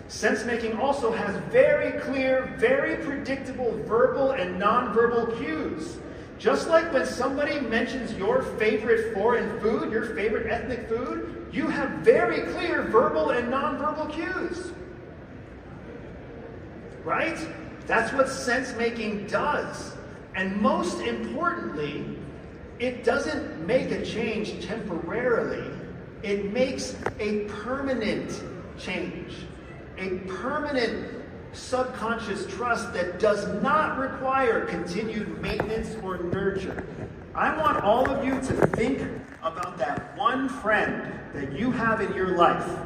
Sense-making also has very clear, very predictable verbal and nonverbal cues. Just like when somebody mentions your favorite foreign food, your favorite ethnic food, you have very clear verbal and nonverbal cues. Right? That's what sense-making does. And most importantly, it doesn't make a change temporarily. It makes a permanent change. A permanent subconscious trust that does not require continued maintenance or nurture. I want all of you to think about that one friend that you have in your life,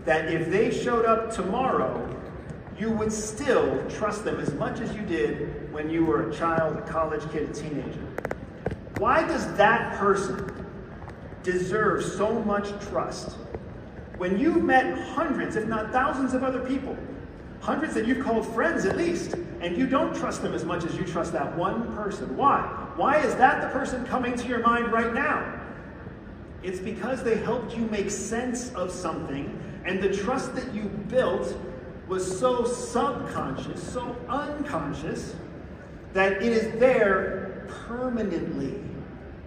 that if they showed up tomorrow, you would still trust them as much as you did when you were a child, a college kid, a teenager. Why does that person deserve so much trust? When you've met hundreds, if not thousands of other people, hundreds that you've called friends at least, and you don't trust them as much as you trust that one person. Why? Why is that the person coming to your mind right now? It's because they helped you make sense of something, and the trust that you built was so subconscious, so unconscious, that it is there permanently,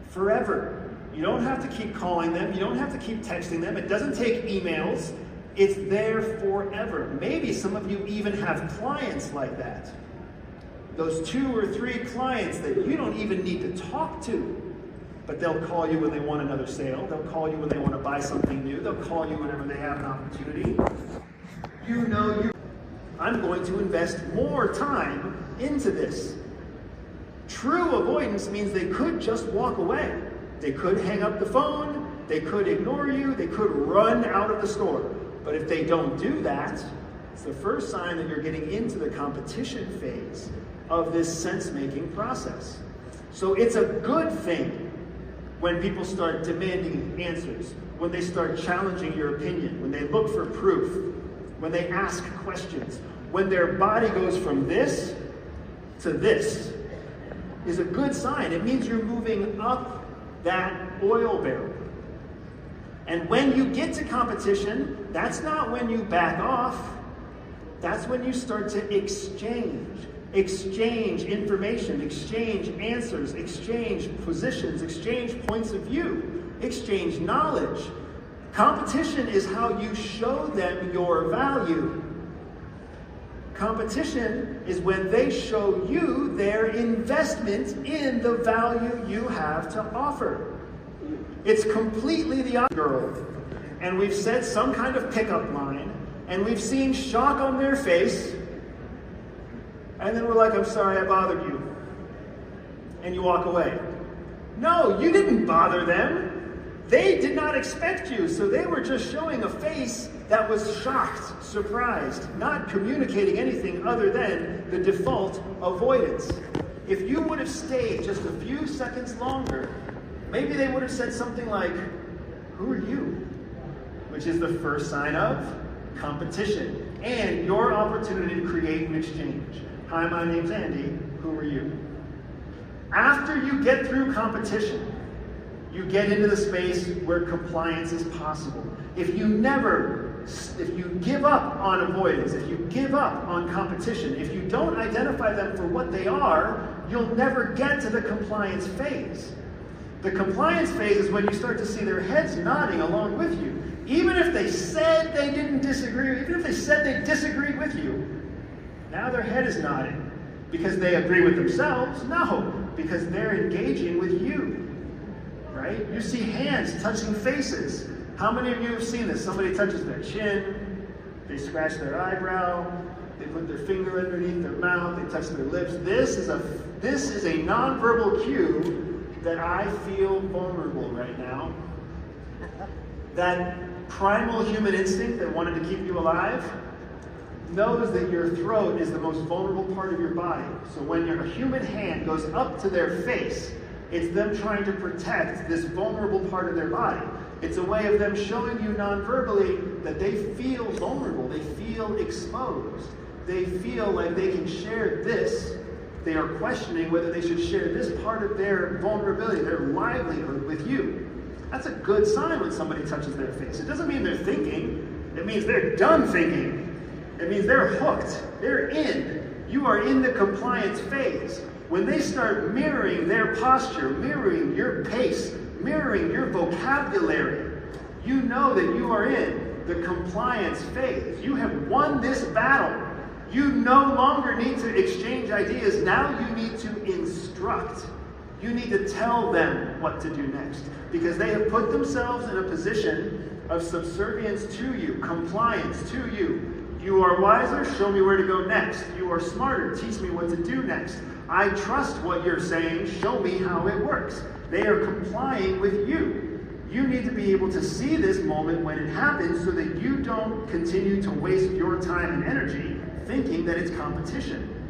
forever. You don't have to keep calling them. You don't have to keep texting them. It doesn't take emails. It's there forever. Maybe some of you even have clients like that. Those 2 or 3 clients that you don't even need to talk to, but they'll call you when they want another sale. They'll call you when they want to buy something new. They'll call you whenever they have an opportunity. You know I'm going to invest more time into this. True avoidance means they could just walk away. They could hang up the phone, they could ignore you, they could run out of the store. But if they don't do that, it's the first sign that you're getting into the competition phase of this sense-making process. So it's a good thing when people start demanding answers, when they start challenging your opinion, when they look for proof, when they ask questions, when their body goes from this to this, is a good sign. It means you're moving up that oil barrel. And when you get to competition, that's not when you back off. That's when you start to exchange information, exchange answers, exchange positions, exchange points of view, exchange knowledge. Competition is how you show them your value. Competition is when they show you their investment in the value you have to offer. It's completely the opposite. Girl, and we've said some kind of pickup line, and we've seen shock on their face, and then we're like, I'm sorry I bothered you. And you walk away. No, you didn't bother them. They did not expect you, so they were just showing a face that was shocked, surprised, not communicating anything other than the default avoidance. If you would have stayed just a few seconds longer, maybe they would have said something like, who are you? Which is the first sign of competition and your opportunity to create an exchange. Hi, my name's Andy. Who are you? After you get through competition, you get into the space where compliance is possible. If you give up on avoidance, if you give up on competition, if you don't identify them for what they are, you'll never get to the compliance phase. The compliance phase is when you start to see their heads nodding along with you. Even if they said they didn't disagree, even if they said they disagreed with you, now their head is nodding. Because they agree with themselves? No, because they're engaging with you. Right? You see hands touching faces. How many of you have seen this? Somebody touches their chin, they scratch their eyebrow, they put their finger underneath their mouth, they touch their lips. This is a nonverbal cue that I feel vulnerable right now. That primal human instinct that wanted to keep you alive knows that your throat is the most vulnerable part of your body. So when a human hand goes up to their face, it's them trying to protect this vulnerable part of their body. It's a way of them showing you non-verbally that they feel vulnerable, they feel exposed, they feel like they can share this. They are questioning whether they should share this part of their vulnerability, their livelihood with you. That's a good sign when somebody touches their face. It doesn't mean they're thinking, it means they're done thinking. It means they're hooked, they're in. You are in the compliance phase. When they start mirroring their posture, mirroring your pace, mirroring your vocabulary, you know that you are in the compliance phase. You have won this battle. You no longer need to exchange ideas. Now you need to instruct. You need to tell them what to do next because they have put themselves in a position of subservience to you, compliance to you. You are wiser, show me where to go next. You are smarter, teach me what to do next. I trust what you're saying, show me how it works. They are complying with you. You need to be able to see this moment when it happens so that you don't continue to waste your time and energy thinking that it's competition.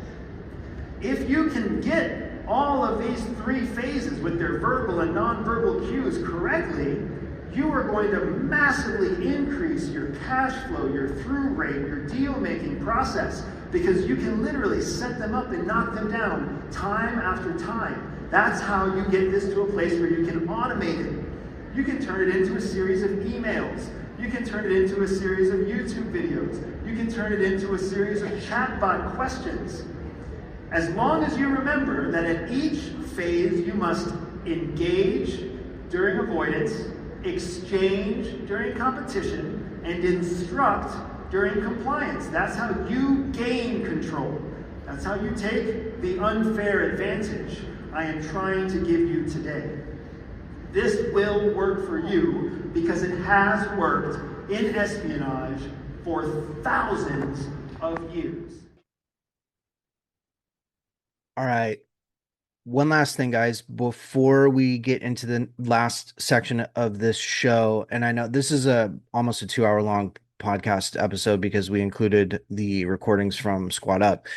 If you can get all of these three phases with their verbal and nonverbal cues correctly, you are going to massively increase your cash flow, your through rate, your deal-making process, because you can literally set them up and knock them down time after time. That's how you get this to a place where you can automate it. You can turn it into a series of emails. You can turn it into a series of YouTube videos. You can turn it into a series of chatbot questions. As long as you remember that at each phase you must engage during avoidance, exchange during competition, and instruct during compliance. That's how you gain control. That's how you take the unfair advantage I am trying to give you today. This will work for you because it has worked in espionage for thousands of years. All right. One last thing, guys, before we get into the last section of this show, and I know this is almost a 2-hour long podcast episode because we included the recordings from Squad Up.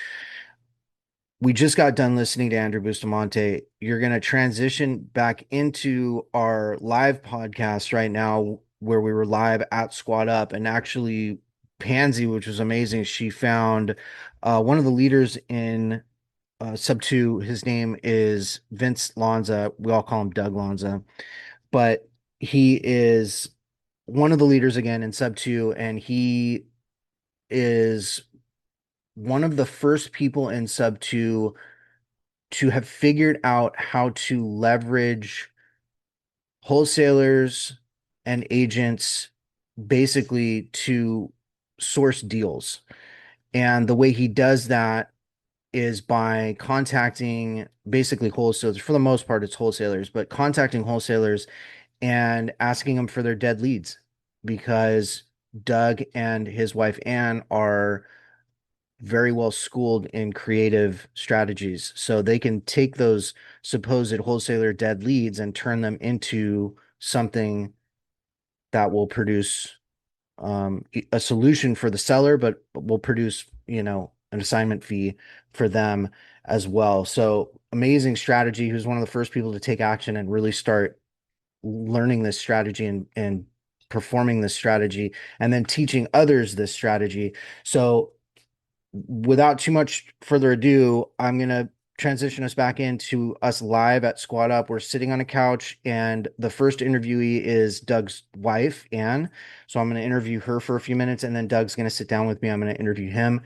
We just got done listening to Andrew Bustamante. You're going to transition back into our live podcast right now where we were live at Squad Up, and actually Pansy, which was amazing. She found one of the leaders in SubTo. His name is Vincent Lanza. We all call him Doug Lanza, but he is one of the leaders again in SubTo, and he is one of the first people in SubTo to have figured out how to leverage wholesalers and agents basically to source deals. And the way he does that is by contacting basically wholesalers. For the most part, it's wholesalers, but contacting wholesalers and asking them for their dead leads. because Doug and his wife Ann are very well schooled in creative strategies. So they can take those supposed wholesaler dead leads and turn them into something that will produce a solution for the seller, but will produce, an assignment fee for them as well. So amazing strategy. He was one of the first people to take action and really start learning this strategy and performing this strategy and then teaching others this strategy. So without too much further ado, I'm going to transition us back into us live at Squad Up. We're sitting on a couch, and the first interviewee is Doug's wife, Ann. So I'm going to interview her for a few minutes, and then Doug's going to sit down with me. I'm going to interview him.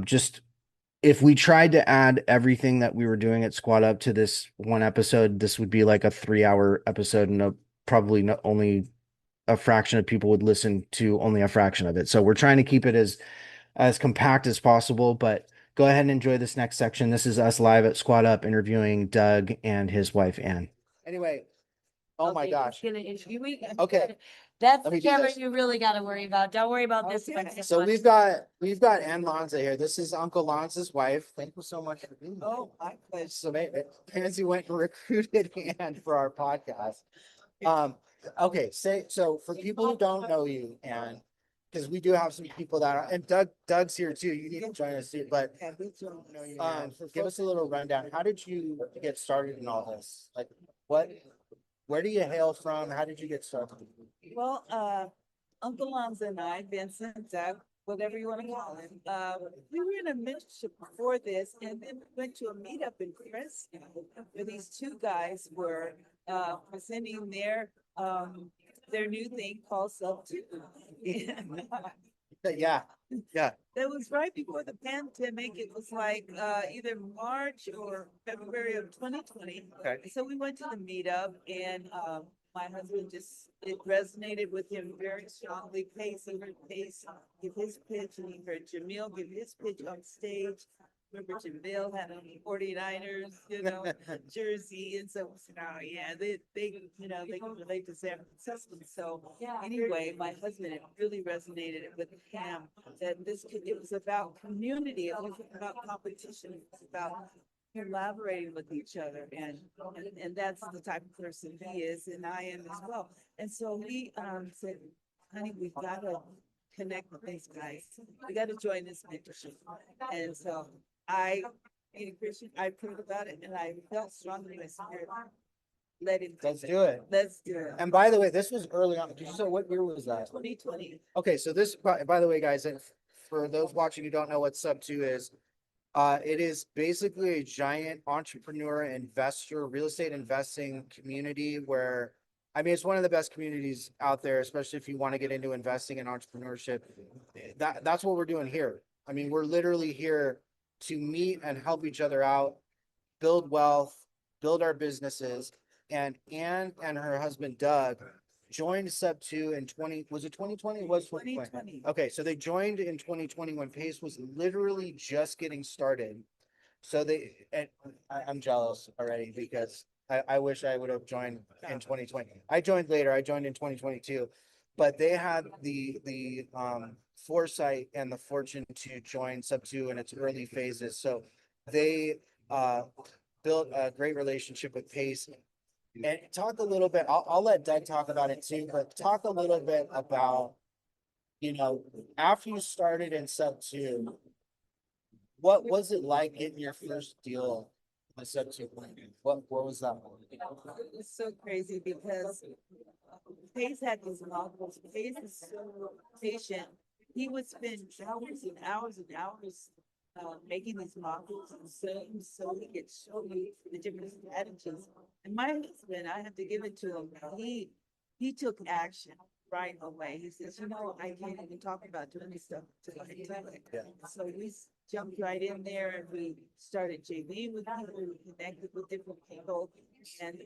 Just if we tried to add everything that we were doing at Squad Up to this one episode, this would be like a 3-hour episode, and probably not only a fraction of people would listen to only a fraction of it. So we're trying to keep it as compact as possible, but go ahead and enjoy this next section. This is us live at Squad Up interviewing Doug and his wife, Ann. Anyway, oh my Okay, gosh. he's gonna interview me. Okay. That's Let me the do camera this. you really gotta worry about. Don't worry about this one. So we've got Ann Lanza here. This is Uncle Lanza's wife. Thank you so much for being here. Oh, my pleasure. So Pansy went and recruited Ann for our podcast. Okay, so for people who don't know you, Ann, because we do have some people that are, and Doug's here too. You need to join us too, but give us a little rundown. How did you get started in all this? Like, where do you hail from? How did you get started? Well, Uncle Lanza and I, Vincent, Doug, whatever you want to call him, we were in a mentorship before this, and then we went to a meetup in Fresno where these two guys were presenting their new thing called SubTo. Yeah, yeah. That was right before the pandemic. It was like either March or February of 2020. Okay. So we went to the meetup, and my husband it resonated with him very strongly. Pace, he heard Pace give his pitch, and he heard Jamil give his pitch on stage. Remember, Jamil had on the 49ers, jersey, and so we said, oh yeah, they can relate to San Francisco. So anyway, my husband, it really resonated with him that it was about community. It wasn't about competition. It was about collaborating with each other. And that's the type of person he is, and I am as well. And so he said, honey, we've got to connect with these guys. We got to join this mentorship. And so being a Christian, I prayed about it, and I felt strongly in my spirit. Let's do it. Let's do it. And by the way, this was early on. Did you say what year was that? 2020. Okay, so this, by the way, guys, and for those watching who don't know what SubTo is, it is basically a giant entrepreneur, investor, real estate investing community where, I mean, it's one of the best communities out there, especially if you want to get into investing and entrepreneurship. That's what we're doing here. I mean, we're literally here to meet and help each other out, build wealth, build our businesses. And Ann and her husband, Doug, joined SubTo in 2020? It was 2020. Okay, so they joined in 2020 when Pace was literally just getting started. So I'm jealous already because I wish I would have joined in 2020. I joined later. I joined in 2022, but they had the foresight and the fortune to join SubTo in its early phases. So they built a great relationship with Pace. And talk a little bit, I'll let Doug talk about it too, but talk a little bit about, after you started in SubTo, what was it like getting your first deal with SubTo? What was that? It's so crazy because Pace had these models. Pace is so patient. He would spend hours and hours and hours making these models and selling so he could show me the different strategies. And my husband, I have to give it to him. He took action right away. He says, I can't even talk about doing this stuff until I do it. Yeah. So we jumped right in there, and we started JV with people. We connected with different people, and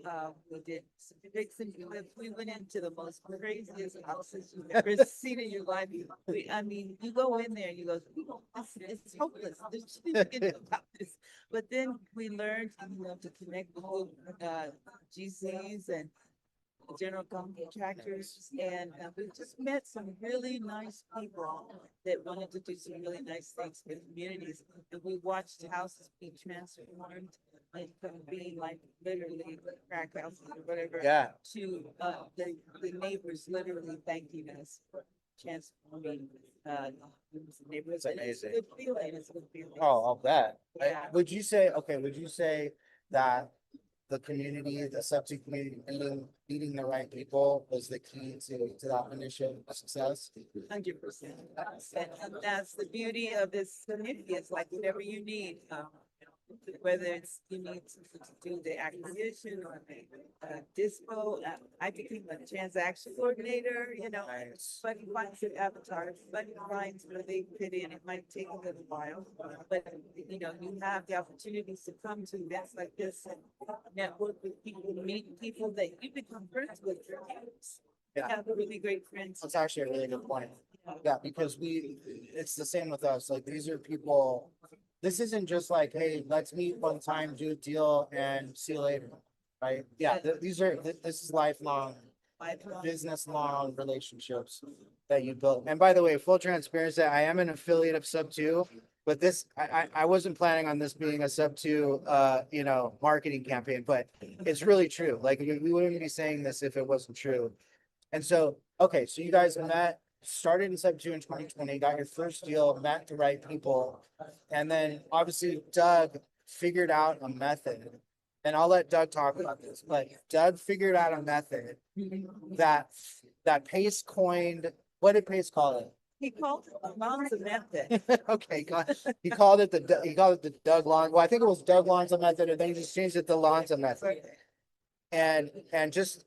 we did some fixing. We went into the most craziest houses you've ever seen in your life. I mean, you go in there and you go, it's hopeless. There's nothing about this. But then we learned, to connect with GCs and general contractors, and we just met some really nice people that wanted to do some really nice things for communities. And we watched houses be transformed, like from being like literally crack houses or whatever, Yeah. to the neighbors literally thanking us for transforming neighborhoods. And it's a amazing. good feeling. It's a good feeling. Oh, I'll bet. Yeah. Would you say, okay, would you say that the community, the SubTo community, meeting the right people was the key to that initial success? 100%. And that's the beauty of this community. It's like whatever you need, whether it's you need to do the acquisition or the dispo. I became a transaction coordinator, you know. Nice. But finds an avatar, but finds where they fit in. It might take a little while, but you know, you have the opportunities to come to events like this and network with people, meet people that you become friends with for years. Yeah. Have really great friends. That's actually a really good point. Yeah, because it's the same with us. Like, these are people, this isn't just like, hey, let's meet one time, do a deal and see you later. Right? Yeah, this is lifelong, business long relationships that you build. And by the way, full transparency, I am an affiliate of SubTo, but this, I wasn't planning on this being a SubTo, you know, marketing campaign, but it's really true. Like, we wouldn't be saying this if it wasn't true. And so, okay, so you guys met, started in SubTo in 2020, got your first deal, met the right people. And then obviously Doug figured out a method, and I'll let Doug talk about this, but Doug figured out a method that Pace coined. What did Pace call it? He called it the Lanza method. Okay, he called it the Doug Lanza. Well, I think it was Doug Lanza method, and then he just changed it to Lanza method. And just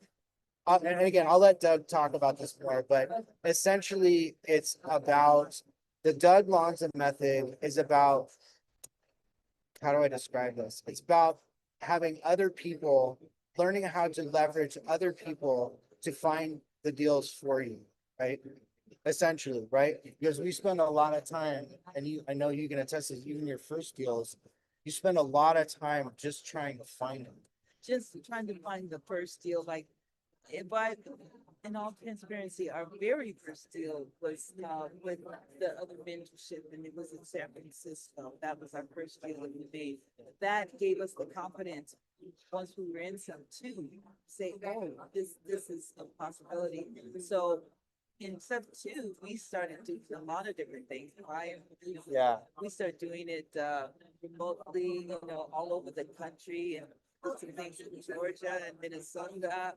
and again, I'll let Doug talk about this more, but essentially it's about the Doug Lanza method is about, how do I describe this? It's about having other people, learning how to leverage other people to find the deals for you, right? Essentially, right? Because we spend a lot of time, and I know you can attest to this, even your first deals, you spend a lot of time just trying to find them. Just trying to find the first deal, like, but in all transparency, our very first deal was with the other mentorship, and it was in San Francisco. That was our first deal that we made. That gave us the confidence once we were in SubTo, say, oh, this is a possibility. So in SubTo, we started doing a lot of different things. Yeah. We started doing it remotely, you know, all over the country, and some things in Georgia and Minnesota,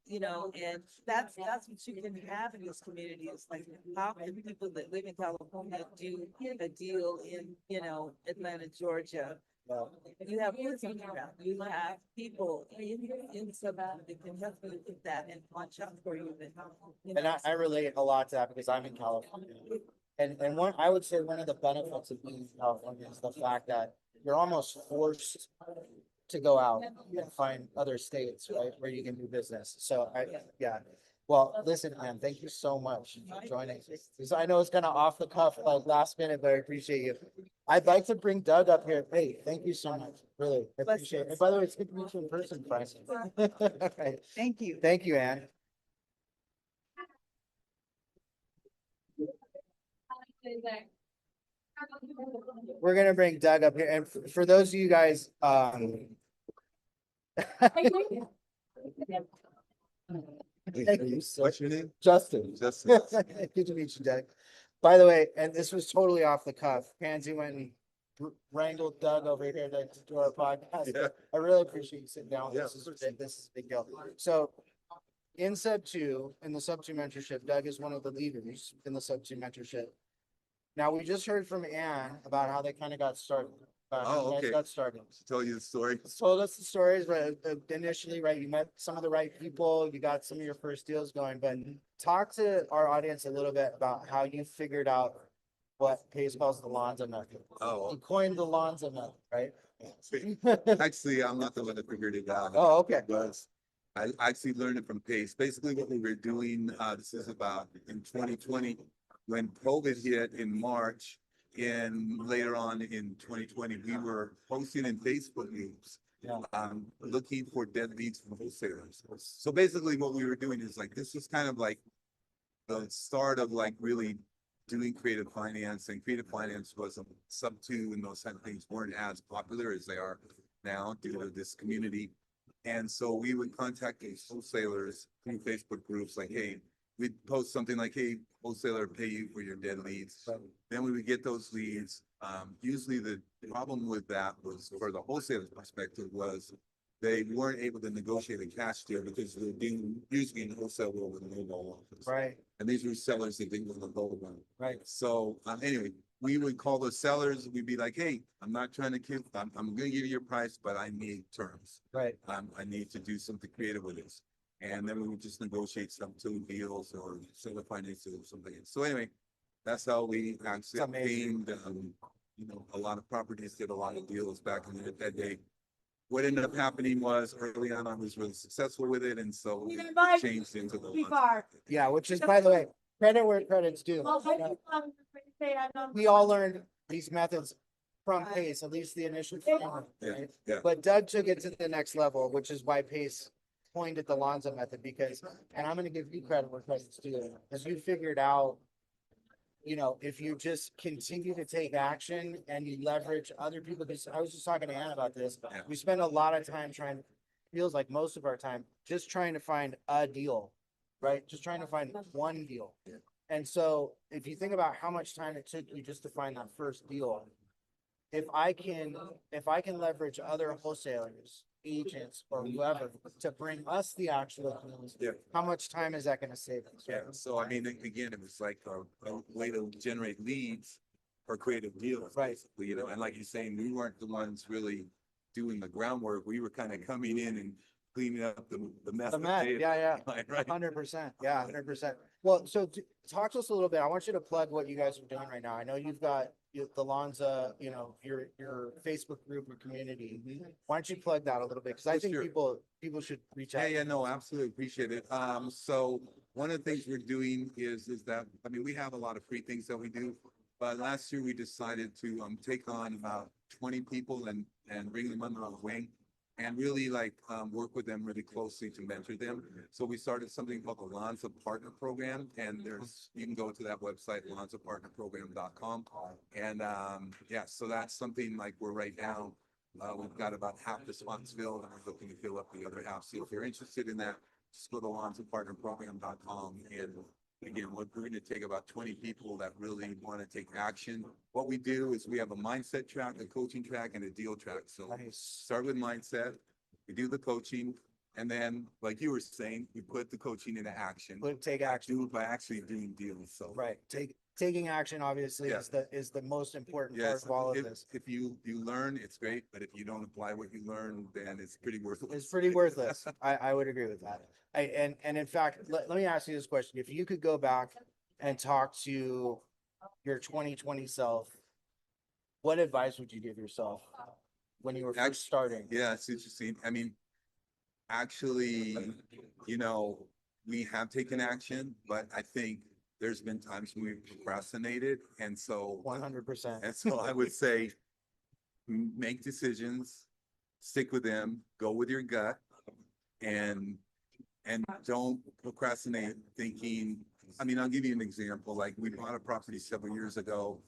you know, and that's what you can have in this community. It's like, how can people that live in California do a deal in, you know, Atlanta, Georgia? You have listening around. You have people in Savannah that can help you with that and watch out for you. And I relate a lot to that because I'm in California. And one, I would say one of the benefits of being in California is the fact that you're almost forced to go out and find other states, right, where you can do business. So yeah. Well, listen, man, thank you so much for joining. Because I know it's kind of off the cuff, like last minute, but I appreciate you. I'd like to bring Doug up here. Hey, thank you so much. Really appreciate it. And by the way, it's good to meet you in person, Bryce. Okay. Thank you. Thank you, Ann. We're gonna bring Doug up here, and for those of you guys, What's your name? Justin. Justin. Good to meet you, Doug. By the way, and this was totally off the cuff. Pansy went and wrangled Doug over here to do our podcast. Yeah. I really appreciate you sitting down. Yeah, This is a big deal. So in SubTo, in the SubTo mentorship, Doug is one of the leaders in the SubTo mentorship. Now, we just heard from Ann about how they kind of got started. Oh, you guys okay. Got started. She told you the story. Told us the stories, but initially, right, you met some of the right people, you got some of your first deals going, but talk to our audience a little bit about how you figured out what Pace calls the Lanza method. Oh, You coined the Lanza method, right? actually, I'm not the one that figured it out. Oh, okay. It was, I actually learned it from Pace. Basically, what we were doing, this is about in 2020, when COVID hit in March, and later on in 2020, we were posting in Facebook groups Yeah. looking for dead leads from wholesalers. So basically what we were doing is like, this was kind of like the start of like really doing creative finance, and creative finance was SubTo and those kind of things weren't as popular as they are now due to this community. And so we would contact these wholesalers through Facebook groups like, hey, we'd post something like, hey, wholesaler, pay you for your dead leads. Then we would get those leads. Usually the problem with that was, for the wholesaler's perspective, was they weren't able to negotiate a cash deal because they're being usually in the wholesale world with no offers. Right. And these were sellers that didn't want to go one. Right. So anyway, we would call those sellers. We'd be like, hey, I'm not trying to kill, I'm going to give you your price, but I need terms. Right. I need to do something creative with this. And then we would just negotiate some two deals or seller financing or something. So anyway, that's how we actually obtained, you know, a lot of properties, did a lot of deals back in that day. What ended up happening was early on, I was really successful with it. And so we changed into the Yeah, which is, by the way, credit where credit's due. We all learned these methods from Pace, at least the initial framework, right? Yeah. But Doug took it to the next level, which is why Pace coined it the Lanza method, because, and I'm gonna give you credit where credit's due, because you figured out, you know, if you just continue to take action and you leverage other people, because I was just talking to Ann about this, Yeah. we spend a lot of time trying, feels like most of our time, just trying to find a deal, right? Just trying to find one deal. Yeah. And so if you think about how much time it took you just to find that first deal, if I can leverage other wholesalers, agents, or whoever to bring us the actual deals, Yeah. how much time is that gonna save us? Yeah, so I mean, again, it was like a way to generate leads for creative deals. Right. Basically, you know, and like you're saying, we weren't the ones really doing the groundwork. We were kind of coming in and cleaning up the mess. The that mess, they had yeah, left behind, Right. 100%, yeah, 100%. Well, so talk to us a little bit. I want you to plug what you guys are doing right now. I know you've got the Lanza, you know, your Facebook group or community. Why don't you plug that a little bit? Because I For think sure. people should reach out. Yeah, yeah, no, absolutely appreciate it. So one of the things we're doing is that, I mean, we have a lot of free things that we do. But last year we decided to take on about 20 people and bring them under our wing and really like work with them really closely to mentor them. So we started something called the Lanza Partner Program, and you can go to that website, lanzapartnerprogram.com. And yeah, so that's something like we're right now. We've got about half the spots filled, and we're looking to fill up the other half. So if you're interested in that, just go to lanzapartnerprogram.com. And again, we're going to take about 20 people that really want to take action. What we do is we have a mindset track, a coaching track, and a deal track. So Nice. start with mindset, we do the coaching, and then, like you were saying, we put the coaching into action. Take action. Do it by actually doing deals. So Right. Taking action obviously Yeah. is the most important part yes, of all of if, this. if you learn, it's great, but if you don't apply what you learn, then it's pretty worthless. It's pretty worthless. I would agree with that. And in fact, let me ask you this question. If you could go back and talk to your 2020 self, what advice would you give yourself when you were first starting? Yeah, it's interesting. I mean, actually, you know, we have taken action, but I think there's been times when we've procrastinated. And so 100%. And so I would say, make decisions, stick with them, go with your gut, and don't procrastinate thinking. I mean, I'll give you an example. Like we bought a property several years ago.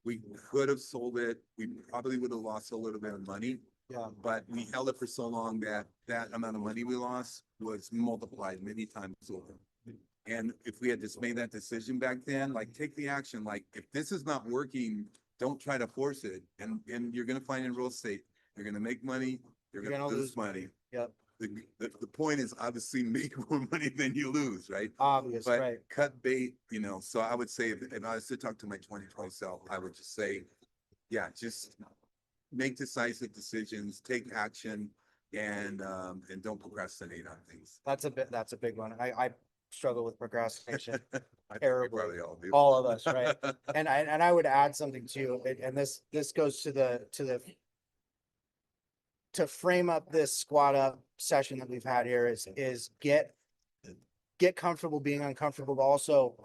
We could have sold it. We probably would have lost a little bit of money. Yeah. But we held it for so long that amount of money we lost was multiplied many times over. And if we had just made that decision back then, like take the action, like if this is not working, don't try to force it. And you're gonna find in real estate, you're gonna make money, you're gonna lose money. Yep. The point is obviously make more money than you lose, right? Obvious, But right. cut bait, you know, so I would say, if I was to talk to my 2020 self, I would just say, yeah, just make decisive decisions, take action, and don't procrastinate on things. That's a big one. I struggle with procrastination. I think we Terribly. probably all do. All of us, right? And I would add something too, and this goes to frame up this squat up session that we've had here is get comfortable being uncomfortable, but also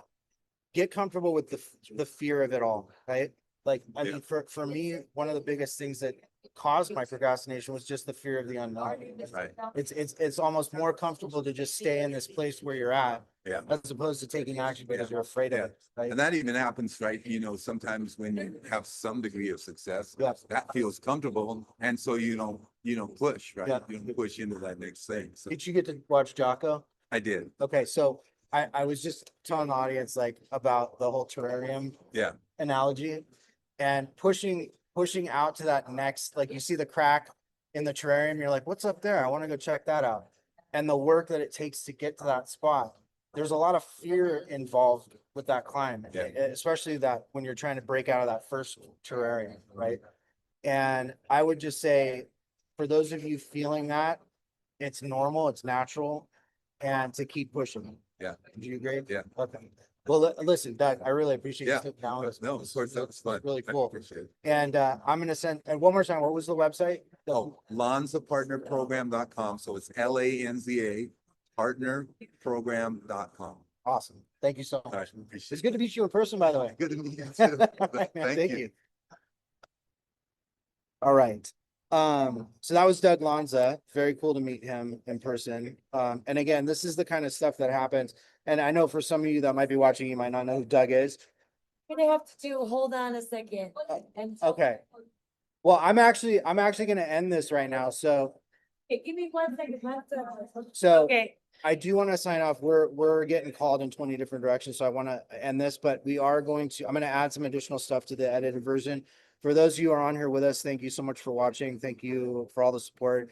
get comfortable with the fear of it all, right? Like, I mean, for me, one of the biggest things that caused my procrastination was just the fear of the unknown. Right. It's almost more comfortable to just stay in this place where you're at, Yeah. as opposed to taking action because you're afraid of Yeah. it. Right? And that even happens, right? You know, sometimes when you have some degree of success, Yeah. that feels comfortable. And so you don't push, right? Yeah. You don't push into that next thing. So Did you get to watch Jocko? I did. Okay, so I was just telling the audience like about the whole terrarium Yeah. analogy and pushing out to that next, like you see the crack in the terrarium, you're like, what's up there? I want to go check that out. And the work that it takes to get to that spot. There's a lot of fear involved with that climb, Yeah. especially that when you're trying to break out of that first terrarium, right? And I would just say, for those of you feeling that, it's normal, it's natural, and to keep pushing. Yeah. Do you agree? Yeah. Okay. Well, listen, Doug, I really appreciate you Yeah. sitting down with us. No, of course, that's fun. Really I cool. appreciate it. And I'm gonna send, and one more time, what was the website? Oh, lanzapartnerprogram.com. So it's LANZA partnerprogram.com. Awesome. Thank you so All right, much. appreciate It's good to meet you in person, by the way. it. Good to meet you too. Thank you. All right. So that was Doug Lanza. Very cool to meet him in person. And again, this is the kind of stuff that happens. And I know for some of you that might be watching, you might not know who Doug is. What I have to do, hold on a second. And Okay. Well, I'm actually gonna end this right now. So Okay, give me 1 second. So- Okay, I do want to sign off. We're getting called in 20 different directions, so I want to end this, but I'm going to add some additional stuff to the edited version. For those of you who are on here with us, thank you so much for watching. Thank you for all the support.